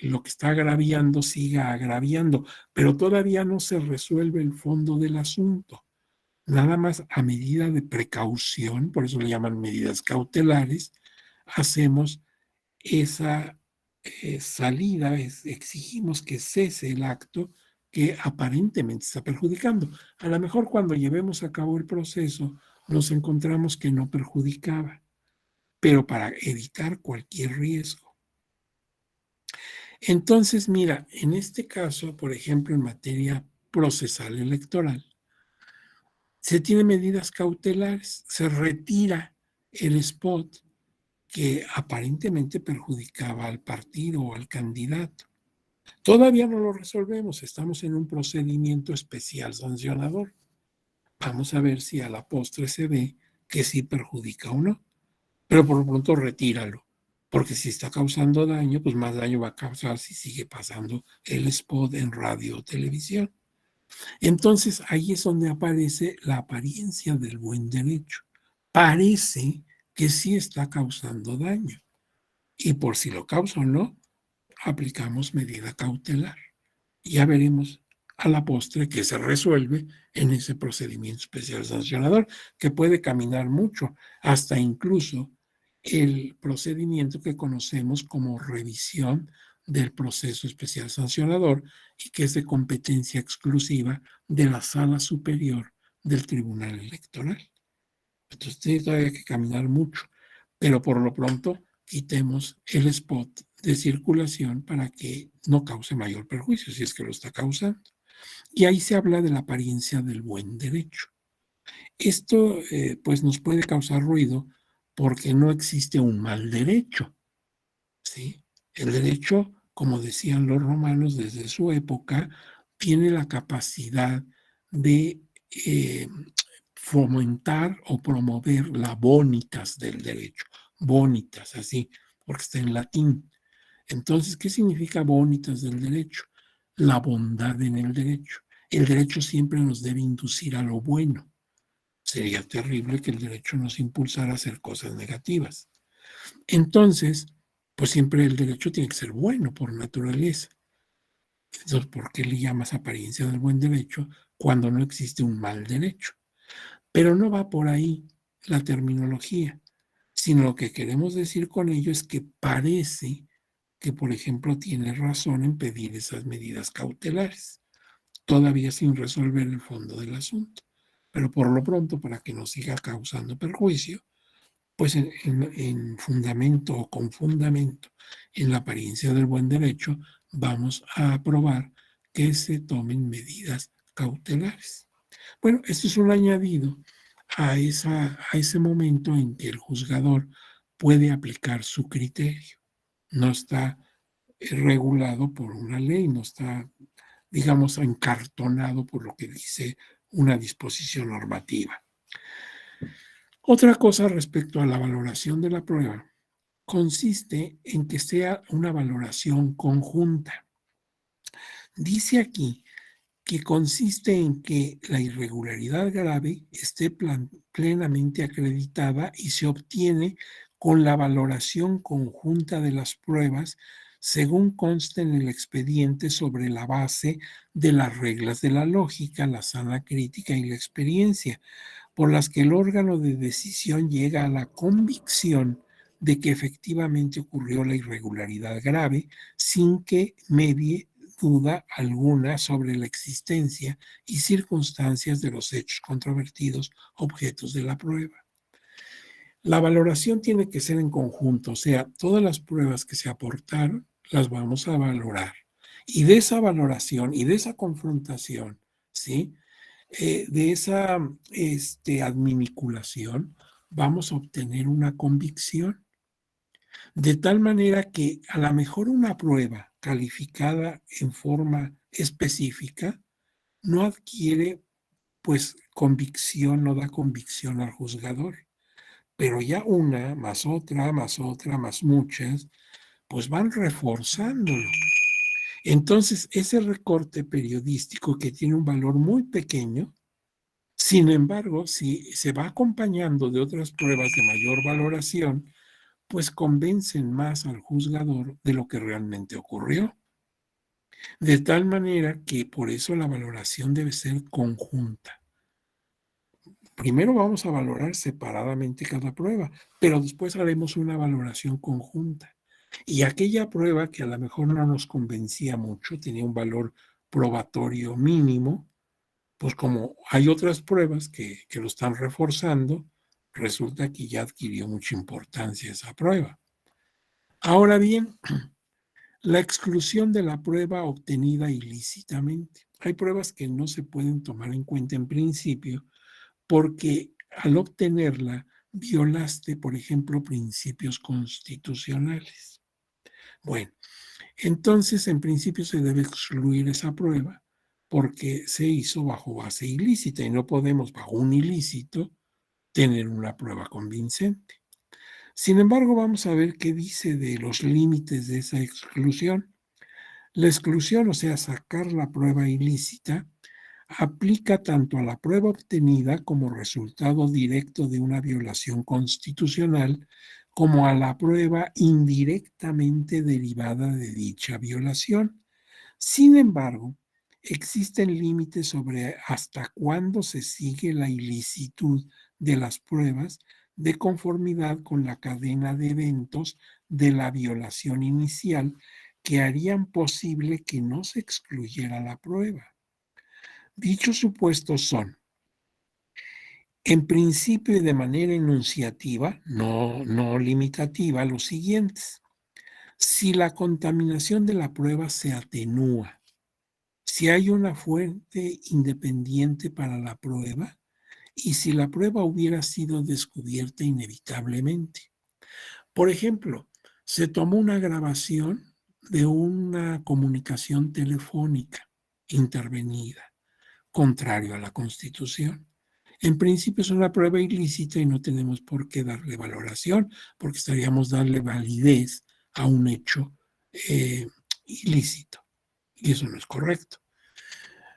lo que está agraviando siga agraviando, pero todavía no se resuelve el fondo del asunto. Nada más a medida de precaución, por eso le llaman medidas cautelares, hacemos esa salida, exigimos que cese el acto que aparentemente está perjudicando. A lo mejor cuando llevemos a cabo el proceso nos encontramos que no perjudicaba, pero para evitar cualquier riesgo. Entonces, mira, en este caso, por ejemplo, en materia procesal electoral, se tienen medidas cautelares, se retira el spot que aparentemente perjudicaba al partido o al candidato. Todavía no lo resolvemos, estamos en un procedimiento especial sancionador. Vamos a ver si a la postre se ve que sí perjudica o no, pero por lo pronto retíralo, porque si está causando daño, pues más daño va a causar si sigue pasando el spot en radio o televisión. Entonces ahí es donde aparece la apariencia del buen derecho. Parece que sí está causando daño y por si lo causa o no, aplicamos medida cautelar. Ya veremos a la postre que se resuelve en ese procedimiento especial sancionador, que puede caminar mucho, hasta incluso el procedimiento que conocemos como revisión del proceso especial sancionador y que es de competencia exclusiva de la Sala Superior del Tribunal Electoral. Entonces tiene todavía que caminar mucho, pero por lo pronto quitemos el spot de circulación para que no cause mayor perjuicio, si es que lo está causando. Y ahí se habla de la apariencia del buen derecho. Esto pues nos puede causar ruido porque no existe un mal derecho, ¿sí? El derecho, como decían los romanos desde su época, tiene la capacidad de eh, fomentar o promover la bonitas del derecho. Bonitas, así, porque está en latín. Entonces, ¿qué significa bonitas del derecho? La bondad en el derecho. El derecho siempre nos debe inducir a lo bueno. Sería terrible que el derecho nos impulsara a hacer cosas negativas. Entonces, pues siempre el derecho tiene que ser bueno por naturaleza. Entonces, ¿por qué le llamas apariencia del buen derecho cuando no existe un mal derecho? Pero no va por ahí la terminología, sino lo que queremos decir con ello es que parece que, por ejemplo, tiene razón en pedir esas medidas cautelares, todavía sin resolver el fondo del asunto. Pero por lo pronto, para que no siga causando perjuicio, pues en fundamento o con fundamento en la apariencia del buen derecho, vamos a aprobar que se tomen medidas cautelares. Bueno, esto es un añadido a ese momento en que el juzgador puede aplicar su criterio. No está regulado por una ley, no está, digamos, encartonado por lo que dice una disposición normativa. Otra cosa respecto a la valoración de la prueba consiste en que sea una valoración conjunta. Dice aquí que consiste en que la irregularidad grave esté plenamente acreditada y se obtiene con la valoración conjunta de las pruebas según consta en el expediente sobre la base de las reglas de la lógica, la sana crítica y la experiencia, por las que el órgano de decisión llega a la convicción de que efectivamente ocurrió la irregularidad grave sin que medie duda alguna sobre la existencia y circunstancias de los hechos controvertidos objetos de la prueba. La valoración tiene que ser en conjunto, o sea, todas las pruebas que se aportaron las vamos a valorar. Y de esa valoración y de esa confrontación, ¿sí? De esa adminiculación, vamos a obtener una convicción, de tal manera que a lo mejor una prueba calificada en forma específica no adquiere pues convicción, no da convicción al juzgador, pero ya una, más muchas, pues van reforzándolo. Entonces, ese recorte periodístico que tiene un valor muy pequeño, sin embargo, si se va acompañando de otras pruebas de mayor valoración, pues convencen más al juzgador de lo que realmente ocurrió. De tal manera que por eso la valoración debe ser conjunta. Primero vamos a valorar separadamente cada prueba, pero después haremos una valoración conjunta. Y aquella prueba que a lo mejor no nos convencía mucho, tenía un valor probatorio mínimo, pues como hay otras pruebas que lo están reforzando, resulta que ya adquirió mucha importancia esa prueba. Ahora bien, la exclusión de la prueba obtenida ilícitamente. Hay pruebas que no se pueden tomar en cuenta en principio porque al obtenerla violaste, por ejemplo, principios constitucionales. Bueno, entonces en principio se debe excluir esa prueba porque se hizo bajo base ilícita y no podemos bajo un ilícito tener una prueba convincente. Sin embargo, vamos a ver qué dice de los límites de esa exclusión. La exclusión, o sea, sacar la prueba ilícita, aplica tanto a la prueba obtenida como resultado directo de una violación constitucional, como a la prueba indirectamente derivada de dicha violación. Sin embargo, existen límites sobre hasta cuándo se sigue la ilicitud de las pruebas de conformidad con la cadena de eventos de la violación inicial que harían posible que no se excluyera la prueba. Dichos supuestos son en principio y de manera enunciativa, no limitativa, los siguientes. Si la contaminación de la prueba se atenúa, si hay una fuente independiente para la prueba y si la prueba hubiera sido descubierta inevitablemente. Por ejemplo, se tomó una grabación de una comunicación telefónica intervenida, contrario a la Constitución. En principio es una prueba ilícita y no tenemos por qué darle valoración, porque estaríamos darle validez a un hecho ilícito. Y eso no es correcto.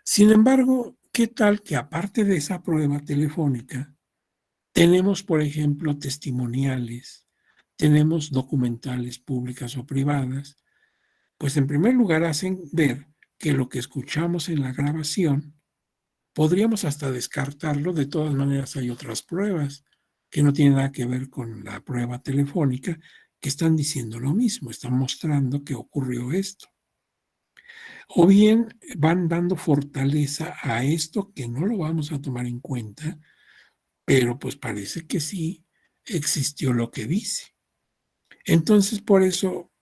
Sin embargo, ¿qué tal que aparte de esa prueba telefónica, tenemos, por ejemplo, testimoniales, tenemos documentales públicas o privadas? Pues en primer lugar hacen ver que lo que escuchamos en la grabación podríamos hasta descartarlo, de todas maneras hay otras pruebas que no tienen nada que ver con la prueba telefónica, que están diciendo lo mismo, están mostrando que ocurrió esto. O bien van dando fortaleza a esto que no lo vamos a tomar en cuenta, pero pues parece que sí existió lo que dice. Entonces, por eso,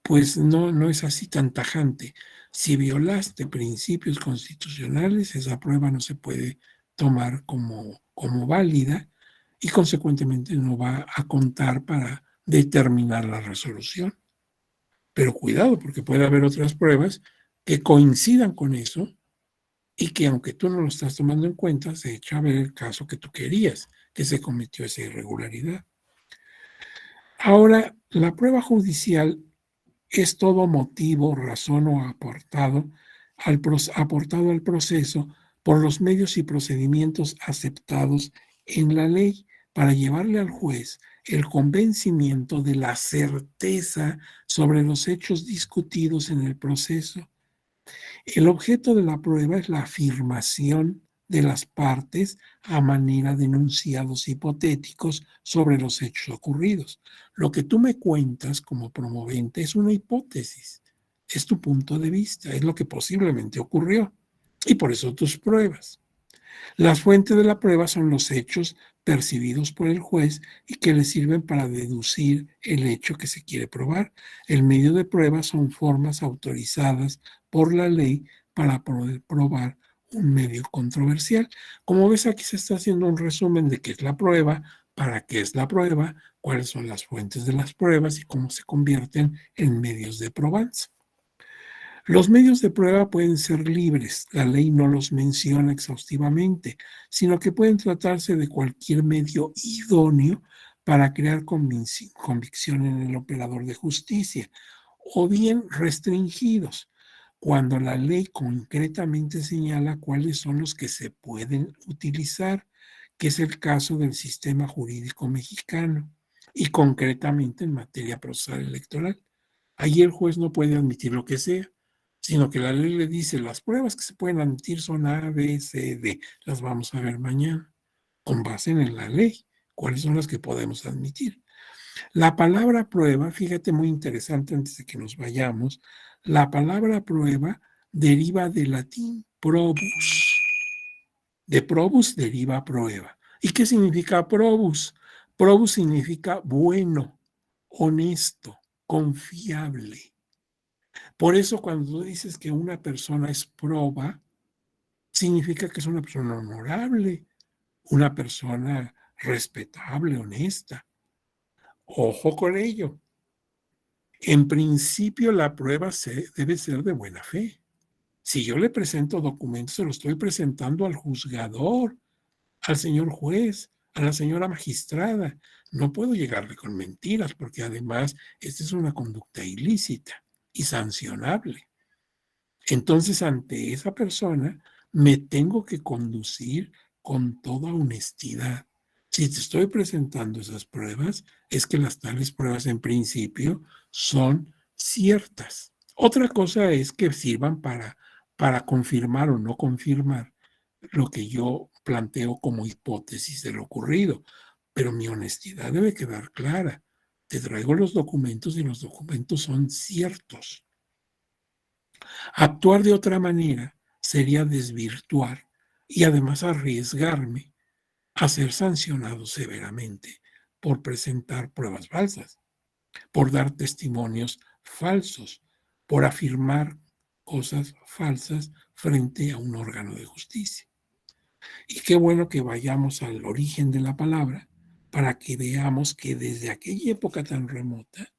pues no es así tan tajante. Si violaste principios constitucionales, esa prueba no se puede tomar como válida y consecuentemente no va a contar para determinar la resolución. Pero cuidado, porque puede haber otras pruebas que coincidan con eso y que aunque tú no lo estás tomando en cuenta, se echa a ver el caso que tú querías, que se cometió esa irregularidad. Ahora, la prueba judicial es todo motivo, razón o aportado al proceso por los medios y procedimientos aceptados en la ley para llevarle al juez el convencimiento de la certeza sobre los hechos discutidos en el proceso. El objeto de la prueba es la afirmación de las partes a manera de enunciados hipotéticos sobre los hechos ocurridos. Lo que tú me cuentas como promovente es una hipótesis, es tu punto de vista, es lo que posiblemente ocurrió y por eso tus pruebas. Las fuentes de la prueba son los hechos percibidos por el juez y que le sirven para deducir el hecho que se quiere probar. El medio de prueba son formas autorizadas por la ley para poder probar un medio controversial. Como ves, aquí se está haciendo un resumen de qué es la prueba, para qué es la prueba, cuáles son las fuentes de las pruebas y cómo se convierten en medios de probanza. Los medios de prueba pueden ser libres, la ley no los menciona exhaustivamente, sino que pueden tratarse de cualquier medio idóneo para crear convicción en el operador de justicia, o bien restringidos, cuando la ley concretamente señala cuáles son los que se pueden utilizar, que es el caso del sistema jurídico mexicano, y concretamente en materia procesal electoral. Ahí el juez no puede admitir lo que sea, sino que la ley le dice, las pruebas que se pueden admitir son A, B, C, D. Las vamos a ver mañana, con base en la ley, cuáles son las que podemos admitir. La palabra prueba, fíjate, muy interesante antes de que nos vayamos, la palabra prueba deriva del latín probus. De probus deriva prueba. ¿Y qué significa probus? Probus significa bueno, honesto, confiable. Por eso cuando tú dices que una persona es proba, significa que es una persona honorable, una persona respetable, honesta. Ojo con ello. En principio la prueba debe ser de buena fe. Si yo le presento documentos, se lo estoy presentando al juzgador, al señor juez, a la señora magistrada. No puedo llegarle con mentiras porque además esta es una conducta ilícita y sancionable. Entonces, ante esa persona, me tengo que conducir con toda honestidad. Si te estoy presentando esas pruebas, es que las tales pruebas en principio son ciertas. Otra cosa es que sirvan para confirmar o no confirmar lo que yo planteo como hipótesis de lo ocurrido. Pero mi honestidad debe quedar clara. Te traigo los documentos y los documentos son ciertos. Actuar de otra manera sería desvirtuar y además arriesgarme a ser sancionado severamente por presentar pruebas falsas, por dar testimonios falsos, por afirmar cosas falsas frente a un órgano de justicia. Y qué bueno que vayamos al origen de la palabra para que veamos que desde aquella época tan remota,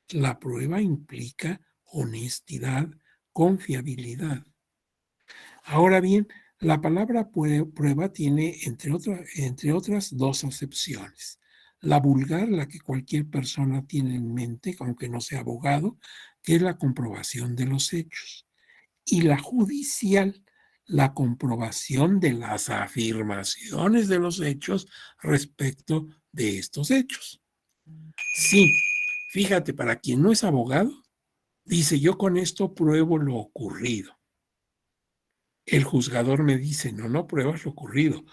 la prueba implica honestidad, confiabilidad. Ahora bien, la palabra prueba tiene, entre otras, dos acepciones. La vulgar, la que cualquier persona tiene en mente, aunque no sea abogado, que es la comprobación de los hechos. Y la judicial, la comprobación de las afirmaciones de los hechos respecto de estos hechos. Sí, fíjate, para quien no es abogado, dice, yo con esto pruebo lo ocurrido. El juzgador me dice, no, no pruebas lo ocurrido,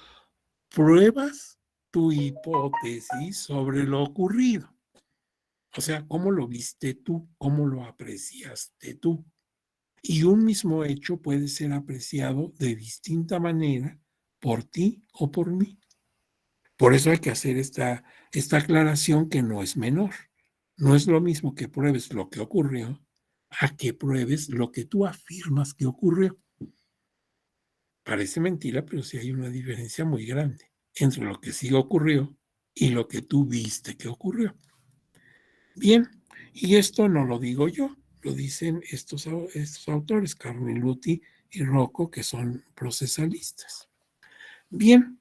pruebas tu hipótesis sobre lo ocurrido. O sea, ¿cómo lo viste tú? ¿Cómo lo apreciaste tú? Y un mismo hecho puede ser apreciado de distinta manera por ti o por mí. Por eso hay que hacer esta aclaración que no es menor. No es lo mismo que pruebes lo que ocurrió a que pruebes lo que tú afirmas que ocurrió. Parece mentira, pero sí hay una diferencia muy grande entre lo que sí ocurrió y lo que tú viste que ocurrió. Bien, y esto no lo digo yo, lo dicen estos autores, Carneluti y Rocco, que son procesalistas. Bien,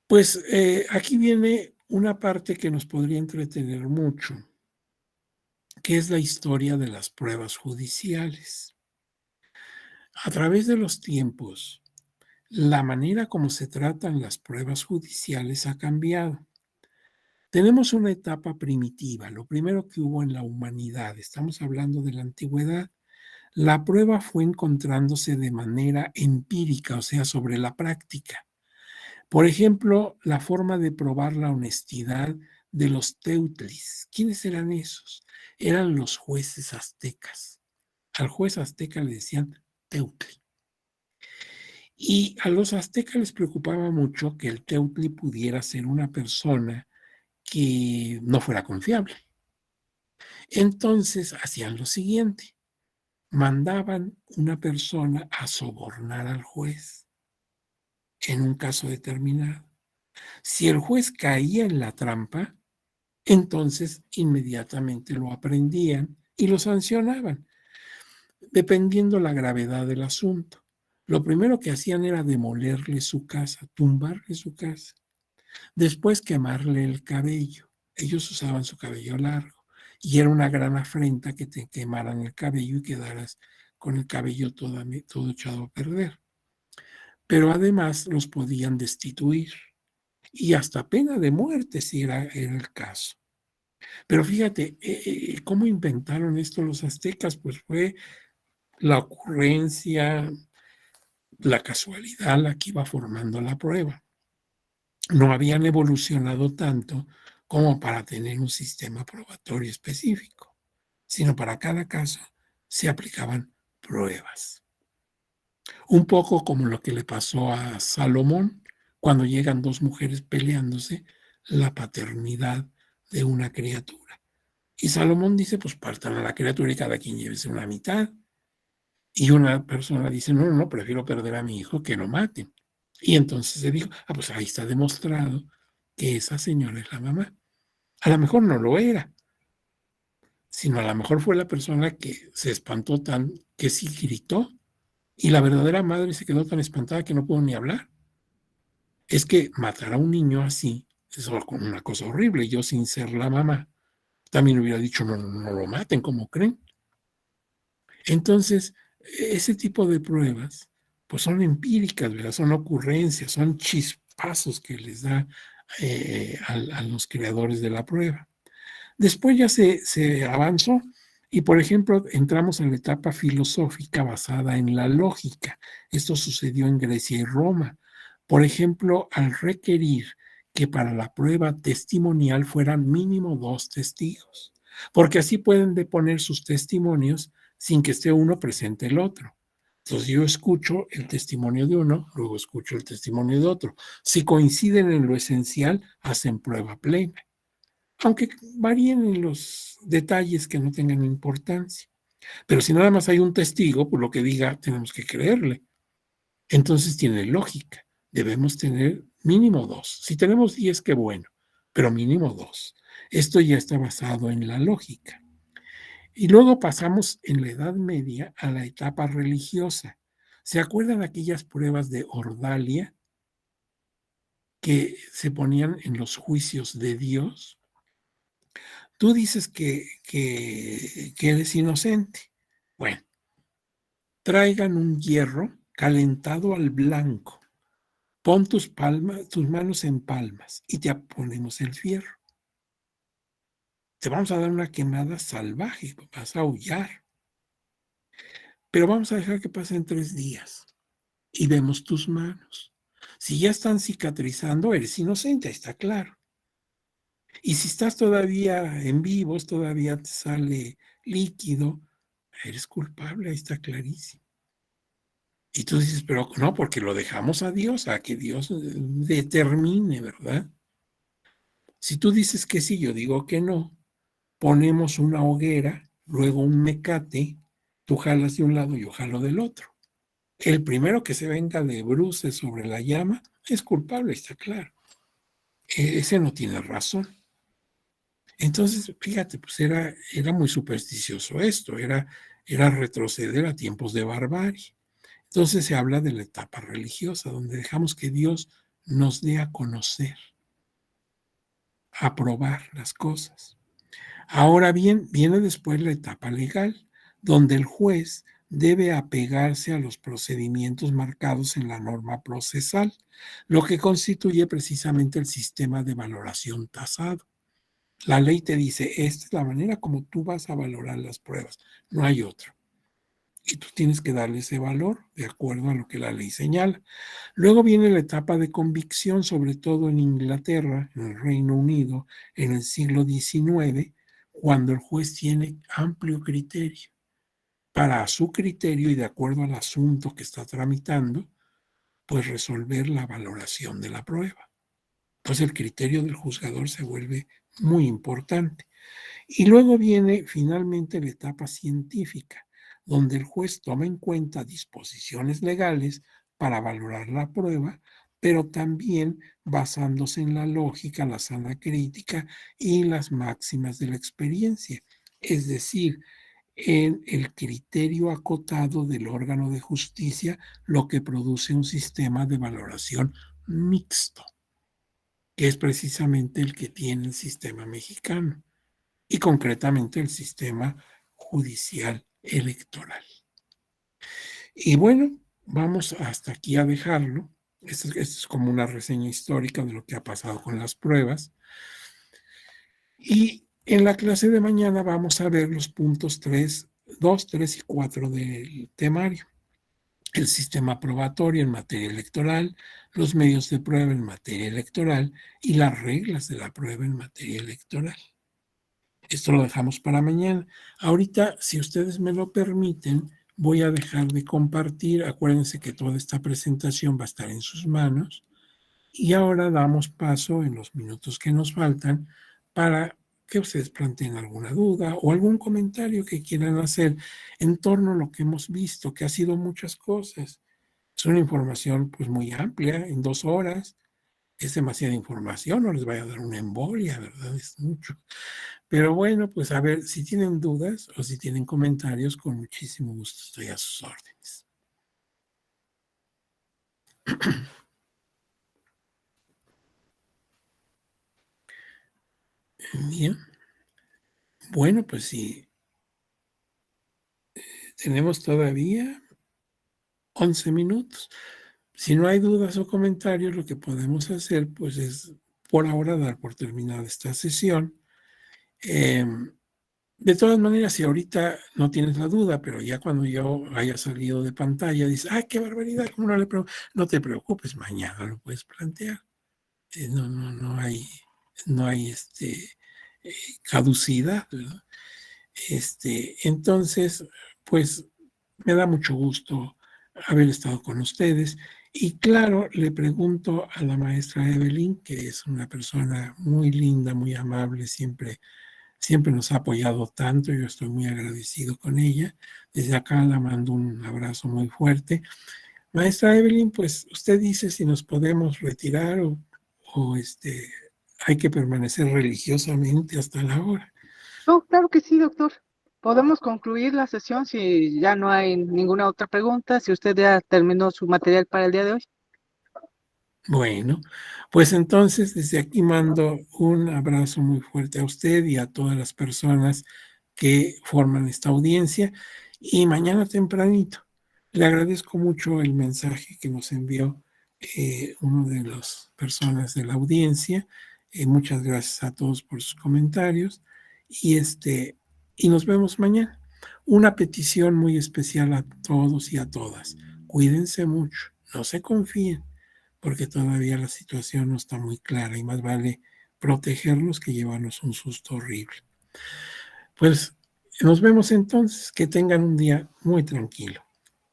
pues aquí viene una parte que nos podría entretener mucho, que es la historia de las pruebas judiciales. A través de los tiempos, la manera como se tratan las pruebas judiciales ha cambiado. Tenemos una etapa primitiva, lo primero que hubo en la humanidad, estamos hablando de la antigüedad. La prueba fue encontrándose de manera empírica, o sea, sobre la práctica. Por ejemplo, la forma de probar la honestidad de los teutlis. ¿Quiénes eran esos? Eran los jueces aztecas. Al juez azteca le decían teutli. Y a los aztecas les preocupaba mucho que el teutli pudiera ser una persona que no fuera confiable. Entonces hacían lo siguiente, mandaban una persona a sobornar al juez en un caso determinado. Si el juez caía en la trampa, entonces inmediatamente lo aprendían y lo sancionaban, dependiendo la gravedad del asunto. Lo primero que hacían era demolerle su casa, tumbarle su casa. Después quemarle el cabello. Ellos usaban su cabello largo y era una gran afrenta que te quemaran el cabello y quedaras con el cabello todo echado a perder. Pero además los podían destituir y hasta pena de muerte si era el caso. Pero fíjate, ¿cómo inventaron esto los aztecas? Pues fue la ocurrencia, la casualidad la que iba formando la prueba. No habían evolucionado tanto como para tener un sistema probatorio específico, sino para cada caso se aplicaban pruebas. Un poco como lo que le pasó a Salomón cuando llegan dos mujeres peleándose la paternidad de una criatura. Y Salomón dice, pues partan a la criatura y cada quien llévese una mitad. Y una persona dice, no, no, no, prefiero perder a mi hijo que lo maten. Y entonces se dijo, pues ahí está demostrado que esa señora es la mamá. A lo mejor no lo era, sino a lo mejor fue la persona que se espantó tan que sí gritó y la verdadera madre se quedó tan espantada que no pudo ni hablar. Es que matar a un niño así es una cosa horrible. Yo sin ser la mamá también hubiera dicho, no, no, no lo maten, ¿cómo creen? Entonces, ese tipo de pruebas, pues son empíricas, ¿verdad? Son ocurrencias, son chispazos que les da a los creadores de la prueba. Después ya se avanzó y, por ejemplo, entramos en la etapa filosófica basada en la lógica. Esto sucedió en Grecia y Roma. Por ejemplo, al requerir que para la prueba testimonial fueran mínimo 2 testigos, porque así pueden deponer sus testimonios sin que esté uno presente el otro. Entonces yo escucho el testimonio de uno, luego escucho el testimonio de otro. Si coinciden en lo esencial, hacen prueba plena, aunque varíen en los detalles que no tengan importancia. Pero si nada más hay un testigo, pues lo que diga tenemos que creerle. Entonces tiene lógica. Debemos tener mínimo 2. Si tenemos 10, qué bueno, pero mínimo 2. Esto ya está basado en la lógica. Y luego pasamos en la Edad Media a la etapa religiosa. ¿Se acuerdan aquellas pruebas de Ordalia que se ponían en los juicios de Dios? Tú dices que eres inocente. Bueno, traigan un hierro calentado al blanco. Pon tus manos en palmas y te ponemos el fierro. Te vamos a dar una quemada salvaje, vas a aullar. Pero vamos a dejar que pasen 3 días y vemos tus manos. Si ya están cicatrizando, eres inocente, está claro. Y si estás todavía en vivos, todavía te sale líquido, eres culpable, ahí está clarísimo. Y tú dices, pero no, porque lo dejamos a Dios, a que Dios determine, ¿verdad? Si tú dices que sí, yo digo que no, ponemos una hoguera, luego un mecate, tú jalas de un lado y yo jalo del otro. El primero que se venga de bruces sobre la llama es culpable, está claro. Ese no tiene razón. Entonces, fíjate, pues era muy supersticioso esto, era retroceder a tiempos de barbarie. Entonces se habla de la etapa religiosa, donde dejamos que Dios nos dé a conocer, a probar las cosas. Ahora bien, viene después la etapa legal, donde el juez debe apegarse a los procedimientos marcados en la norma procesal, lo que constituye precisamente el sistema de valoración tasado. La ley te dice, esta es la manera como tú vas a valorar las pruebas, no hay otra. Y tú tienes que darle ese valor de acuerdo a lo que la ley señala. Luego viene la etapa de convicción, sobre todo en Inglaterra, en el Reino Unido, en el siglo XIX, cuando el juez tiene amplio criterio. Para su criterio y de acuerdo al asunto que está tramitando, pues resolver la valoración de la prueba. Entonces el criterio del juzgador se vuelve muy importante. Y luego viene finalmente la etapa científica, donde el juez toma en cuenta disposiciones legales para valorar la prueba, pero también basándose en la lógica, la sana crítica y las máximas de la experiencia, es decir, en el criterio acotado del órgano de justicia, lo que produce un sistema de valoración mixto, que es precisamente el que tiene el sistema mexicano y concretamente el sistema judicial electoral. Y bueno, vamos hasta aquí a dejarlo. Esto es como una reseña histórica de lo que ha pasado con las pruebas. Y en la clase de mañana vamos a ver los puntos 3, 2, 3 y 4 del temario. El sistema probatorio en materia electoral, los medios de prueba en materia electoral y las reglas de la prueba en materia electoral. Esto lo dejamos para mañana. Ahorita, si ustedes me lo permiten, voy a dejar de compartir. Acuérdense que toda esta presentación va a estar en sus manos. Y ahora damos paso en los minutos que nos faltan para que ustedes planteen alguna duda o algún comentario que quieran hacer en torno a lo que hemos visto, que ha sido muchas cosas. Es una información pues muy amplia, en 2 horas. Es demasiada información, no les vaya a dar una embolia, ¿verdad? Es mucho. Pero bueno, pues a ver, si tienen dudas o si tienen comentarios, con muchísimo gusto estoy a sus órdenes. Bien, bueno, pues si tenemos todavía 11 minutos. Si no hay dudas o comentarios, lo que podemos hacer, pues es por ahora dar por terminada esta sesión. De todas maneras, si ahorita no tienes la duda, pero ya cuando yo haya salido de pantalla, dices, ¡ay, qué barbaridad! ¿Cómo no le pregunto? No te preocupes, mañana lo puedes plantear. No hay eh, caducidad, ¿verdad? Entonces, pues me da mucho gusto haber estado con ustedes. Y claro, le pregunto a la maestra Evelyn, que es una persona muy linda, muy amable, siempre nos ha apoyado tanto, yo estoy muy agradecido con ella. Desde acá la mando un abrazo muy fuerte. Maestra Evelyn, pues usted dice si nos podemos retirar o hay que permanecer religiosamente hasta la hora. No, claro que sí, doctor. Podemos concluir la sesión si ya no hay ninguna otra pregunta, si usted ya terminó su material para el día de hoy. Bueno, pues entonces desde aquí mando un abrazo muy fuerte a usted y a todas las personas que forman esta audiencia y mañana tempranito. Le agradezco mucho el mensaje que nos envió uno de las personas de la audiencia. Muchas gracias a todos por sus comentarios y y nos vemos mañana. Una petición muy especial a todos y a todas. Cuídense mucho, no se confíen porque todavía la situación no está muy clara y más vale protegernos que llevarnos un susto horrible. Pues nos vemos entonces, que tengan un día muy tranquilo.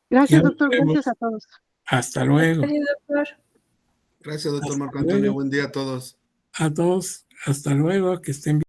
Ya Gracias, nos doctor. vemos. Gracias a todos. Hasta luego. Gracias, doctor. Gracias, doctor Hasta Marco Antonio. luego. Buen día a todos. A todos, hasta luego, que estén bien.